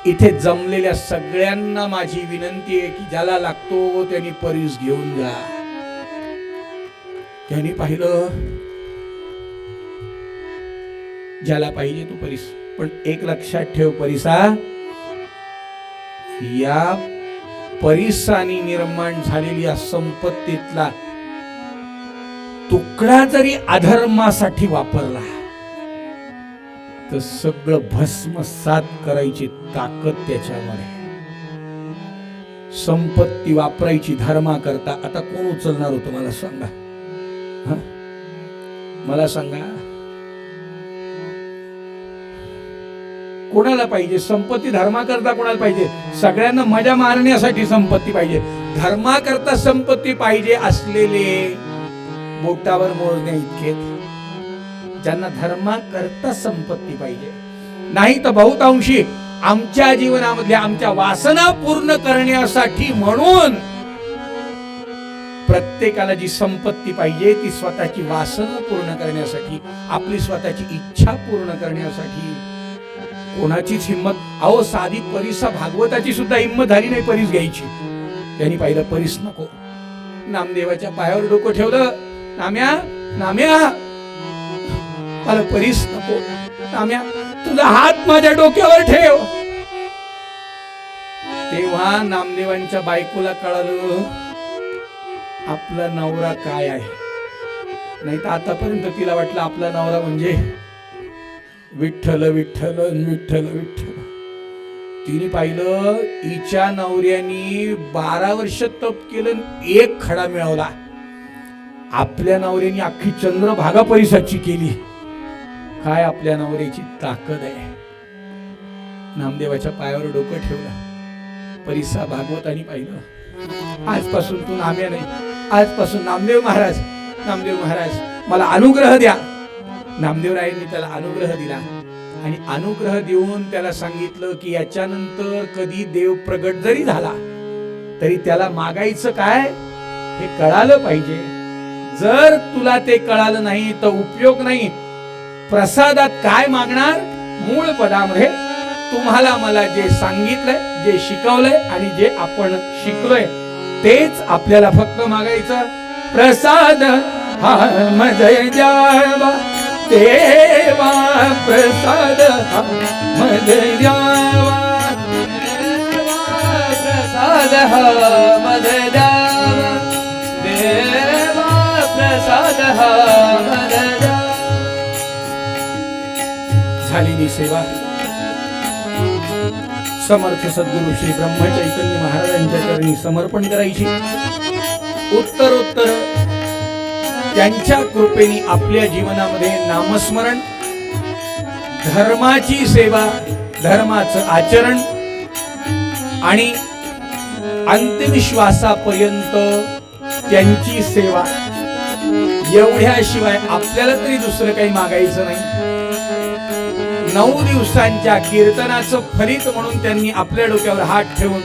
इथे जमलेल्या सगळ्यांना माझी विनंती आहे की ज्याला लागतो त्यांनी परीस घेऊन जा. त्यांनी पाहिलं ज्याला पाहिजे तू परीस. पण एक लक्षात ठेव परिसा या परिसानी निर्माण झालेल्या संपत्तीतला तुकडा जरी अधर्मासाठी वापरला तर सगळं भस्मसात करायची ताकद त्याच्यामध्ये. संपत्ती वापरायची धर्मा करता. आता कोण उचलणार होतं मला सांगा. मला सांगा कोणाला पाहिजे संपत्ती. धर्मा करता कोणाला पाहिजे. सगळ्यांना मजा मारण्यासाठी संपत्ती पाहिजे. धर्मा करता संपत्ती पाहिजे असलेले बोटावर मोजण्या इतके ज्यांना धर्मा करता संपत्ती पाहिजे. नाही तर बहुतांशी आमच्या जीवनामधल्या आमच्या वासना पूर्ण करण्यासाठी म्हणून प्रत्येकाला जी संपत्ती पाहिजे ती स्वतःची वासना पूर्ण करण्यासाठी आपली स्वतःची इच्छा पूर्ण करण्यासाठी कोणाचीच हिंमत. अहो साधी परिसा भागवताची सुद्धा हिंमत झाली नाही परीस घ्यायची. त्यांनी पाहिलं परीस नको. नामदेवाच्या पायावर डोकं ठेवलं. नाम्या नाम्या मला परीस नको. नाम्या तुझा हात माझ्या डोक्यावर ठेव. तेव्हा नामदेवांच्या बायकोला कळालं आपला नवरा काय आहे. नाही तर आतापर्यंत तिला वाटलं आपला नवरा म्हणजे विठ्ठल विठ्ठल विठ्ठल विठ्ठल. तिने पाहिलं हिच्या नवऱ्यानी 12 वर्ष तप केलं एक खडा मिळवला. आपल्या नवऱ्यानी अख्खी चंद्रभागा परिसाची केली. काय आपल्या नवऱ्याची ताकद आहे. नामदेवाच्या पायावर डोकं ठेवलं. परिसा भागवतानी पाहिलं आजपासून तू नाम्या नाही. आजपासून नामदेव महाराज नामदेव महाराज मला अनुग्रह द्या. नामदेवरायांनी त्याला अनुग्रह दिला आणि अनुग्रह देऊन त्याला सांगितलं की याच्यानंतर कधी देव प्रगट जरी झाला तरी त्याला मागायचं काय हे कळालं पाहिजे. जर तुला ते कळालं नाही तर उपयोग नाही. प्रसादात काय मागणार. मूळ पदामध्ये तुम्हाला मला जे सांगितलंय जे शिकवलंय आणि जे आपण शिकलोय तेच आपल्याला फक्त मागायचं. प्रसाद हा मजय द्यावा देवा प्रसाद हा मज द्यावा, प्रसाद हा मज द्यावा, देवा प्रसाद हा मज द्यावा. झालेली सेवा समर्थ सद्गुरु श्री ब्रह्मचैतन्य महाराजांच्या चरणी समर्पण करायची. उत्तरोत्तर त्यांच्या कृपेने आपल्या जीवनामध्ये नामस्मरण, धर्माची सेवा, धर्माचं आचरण आणि अंतिम श्वासापर्यंत त्यांची सेवा, एवढ्याशिवाय आपल्याला तरी दुसरं काही मागायचं नाही. 9 दिवसांच्या कीर्तनाचं फलित म्हणून त्यांनी आपल्या डोक्यावर हात ठेवून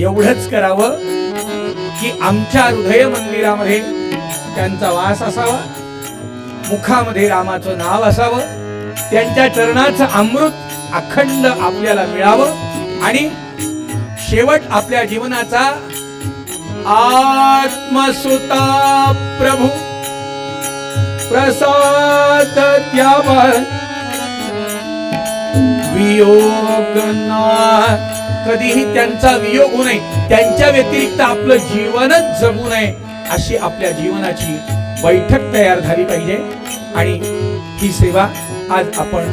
एवढंच करावं की आमच्या हृदय मंदिरामध्ये त्यांचा वास असावा, मुखामध्ये रामाचं नाव असावं, त्यांच्या चरणाचं अमृत अखंड आपल्याला मिळावं आणि शेवट आपल्या जीवनाचा आत्मसुता प्रभू प्रसाद द्यावा, वियोग ना कधीही त्यांचा वियोग होऊ नये, त्यांच्या व्यतिरिक्त आपलं जीवनच जगू नये, अशी आपल्या जीवनाची बैठक तयार झाली पाहिजे. आणि ही सेवा आज आपण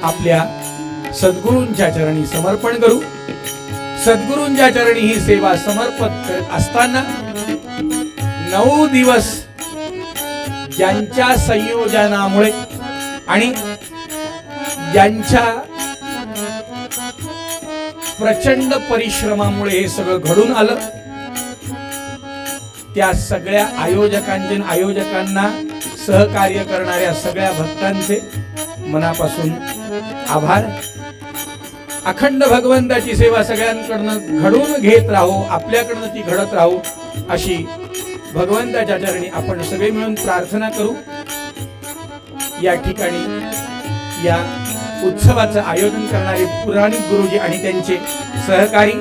आपल्या सद्गुरूंच्या चरणी समर्पण करू. सद्गुरूंच्या चरणी ही सेवा समर्पित करत असताना 9 दिवस ज्यांच्या संयोजनामुळे आणि ज्यांच्या प्रचंड परिश्रमामुळे हे सगळं घडून आलं, त्या सगळ्या आयोजकांना सहकार्य करणाऱ्या सगळ्या भक्तांचे मनापासून आभार. अखंड भगवंताची सेवा सगळ्यांकडनं घडून घेत राहू, आपल्याकडनं ती घडत राहू, अशी भगवंताच्या चरणी आपण सगळे मिळून प्रार्थना करू. या ठिकाणी या उत्सवाचं आयोजन करणारे पुराणिक गुरुजी आणि त्यांचे सहकारी,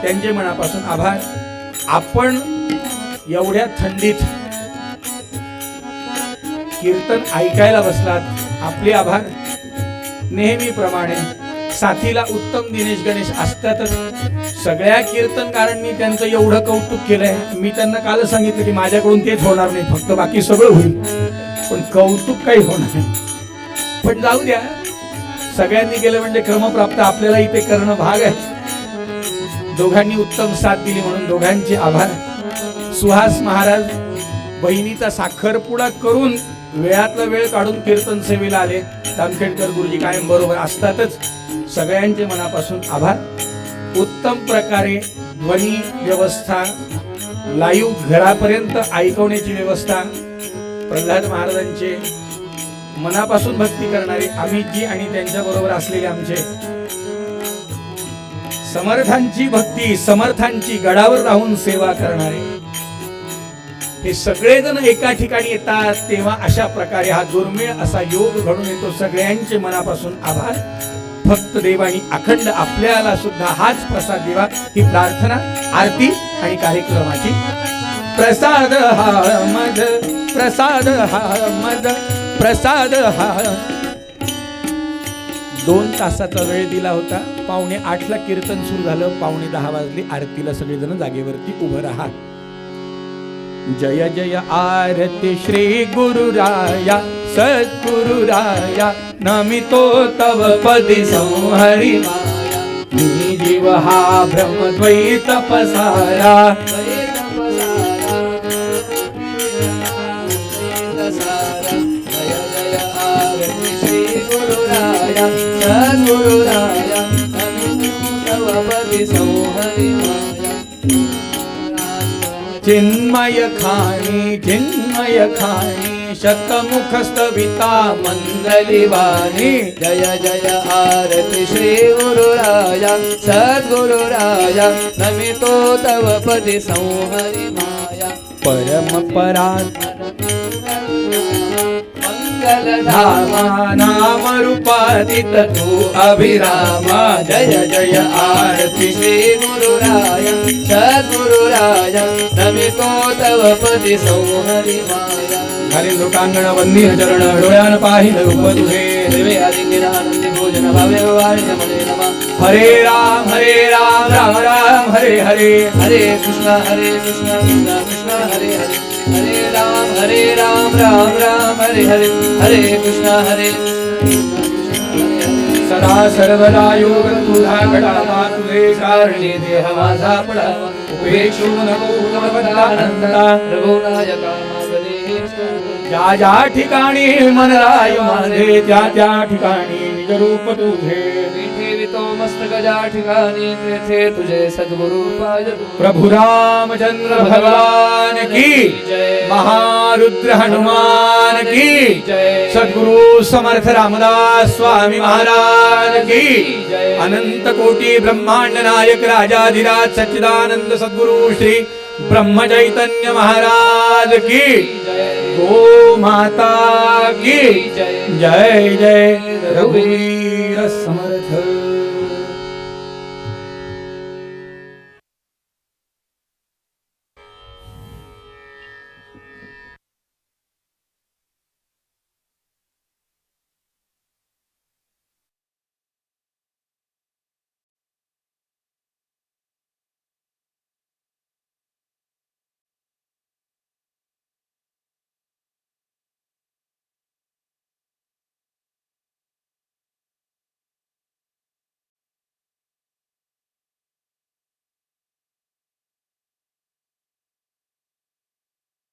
त्यांचे मनापासून आभार. आपण एवढ्या थंडीत कीर्तन ऐकायला बसलात, आपले आभार. नेहमीप्रमाणे साथीला उत्तम दिनेश गणेश असतातच. सगळ्या कीर्तनकारांनी त्यांचं एवढं कौतुक केलंय. मी त्यांना काल सांगितलं की माझ्याकडून तेच होणार नाही, फक्त बाकी सगळं होईल, पण कौतुक काही होणार नाही. पण जाऊ द्या, सगळ्यांनी केलं म्हणजे क्रमप्राप्त आपल्याला इथे करणं भाग आहे. दोघांनी उत्तम साथ दिली म्हणून दोघांचे आभार. सुहास महाराज बहिणीचा साखरपुडा करून वेळातला वेळ काढून कीर्तन सेवेला आले. जामखेडकर गुरुजी कायम बरोबर असतातच. सगळ्यांचे मनापासून आभार. उत्तम प्रकारे ध्वनी व्यवस्था, लाईव्ह घरापर्यंत ऐकवण्याची व्यवस्था, प्रल्हाद महाराजांचे मनापासून भक्ती करणारे अमितजी आणि त्यांच्या बरोबर असलेले आमचे समर्थांची भक्ती, समर्थांची गडावर राहून सेवा करणारे, हे सगळेजण एका ठिकाणी येतात तेव्हा अशा प्रकारे हा दुर्मिळ असा योग घडून येतो. सगळ्यांचे मनापासून आभार. फक्त देवानी अखंड आपल्याला सुद्धा हाच प्रसाद देवा, ही प्रार्थना आरती आणि कार्यक्रमाची. प्रसाद हा मज, प्रसाद हा मज, प्रसाद हा. 2 तासाचा वेळ दिला होता. 7:45ला कीर्तन सुरू झालं. 9:45 वाजले. आरतीला सगळेजण जागेवरती उभं राहा. जय जय आरती श्री गुरुराया सद्गुरुराया, नमितो तव पदी संहरी माया. मी जीव हा ब्रह्मद्वैत पसारा, सद्गुरुराया नमितो तव पदी संहरी माया. चिन्मय खाणी, चिन्मय खाणी, शतमुखस्तविता मंगली वाणी. जय जय आरती श्री गुरुराया सद्गुरुराया, नमितो तव पदी संहरी माया. परम परात् मंगलधामा नाम रूपादित तू अभिरामा. जय जय आरती श्री गुरुराया सद्गुरुराया, नमितो तव पदी संहरी माया. घालील लोटांगण वंदीन चरण डोळ्यान पाहिल रूप तुझे देवे आदित्यनानंदी भोजन भावे वाणिजमने नमः हरे राम राम राम हरे हरे हरे कृष्ण कृष्ण कृष्ण हरे हरे हरे राम राम हरे हरे हरे कृष्ण सदा सर्वदा योग तुझा घडावा तुझे कारणे देह माझा पडावा उपेक्षू नको भगवंता रघुनायका मागणे ज्या ज्या ठिकाणी मन राय माझे त्या त्या ठिकाणी निज रूप तुझे ठेवितो मस्तक ज्या ठिकाणी तेथे तुझे सद्गुरु पाय प्रभु रामचंद्र भगवान की जय महारुद्र हनुमान की जय सद्गुरु समर्थ रामदास स्वामी महाराज की जय अनंत कोटी ब्रह्मांड नायक राजाधिराज सच्चिदानंद सद्गुरु श्री ब्रह्म चैतन्य महाराज की गो माता की जय जय रघुवीर समर्थ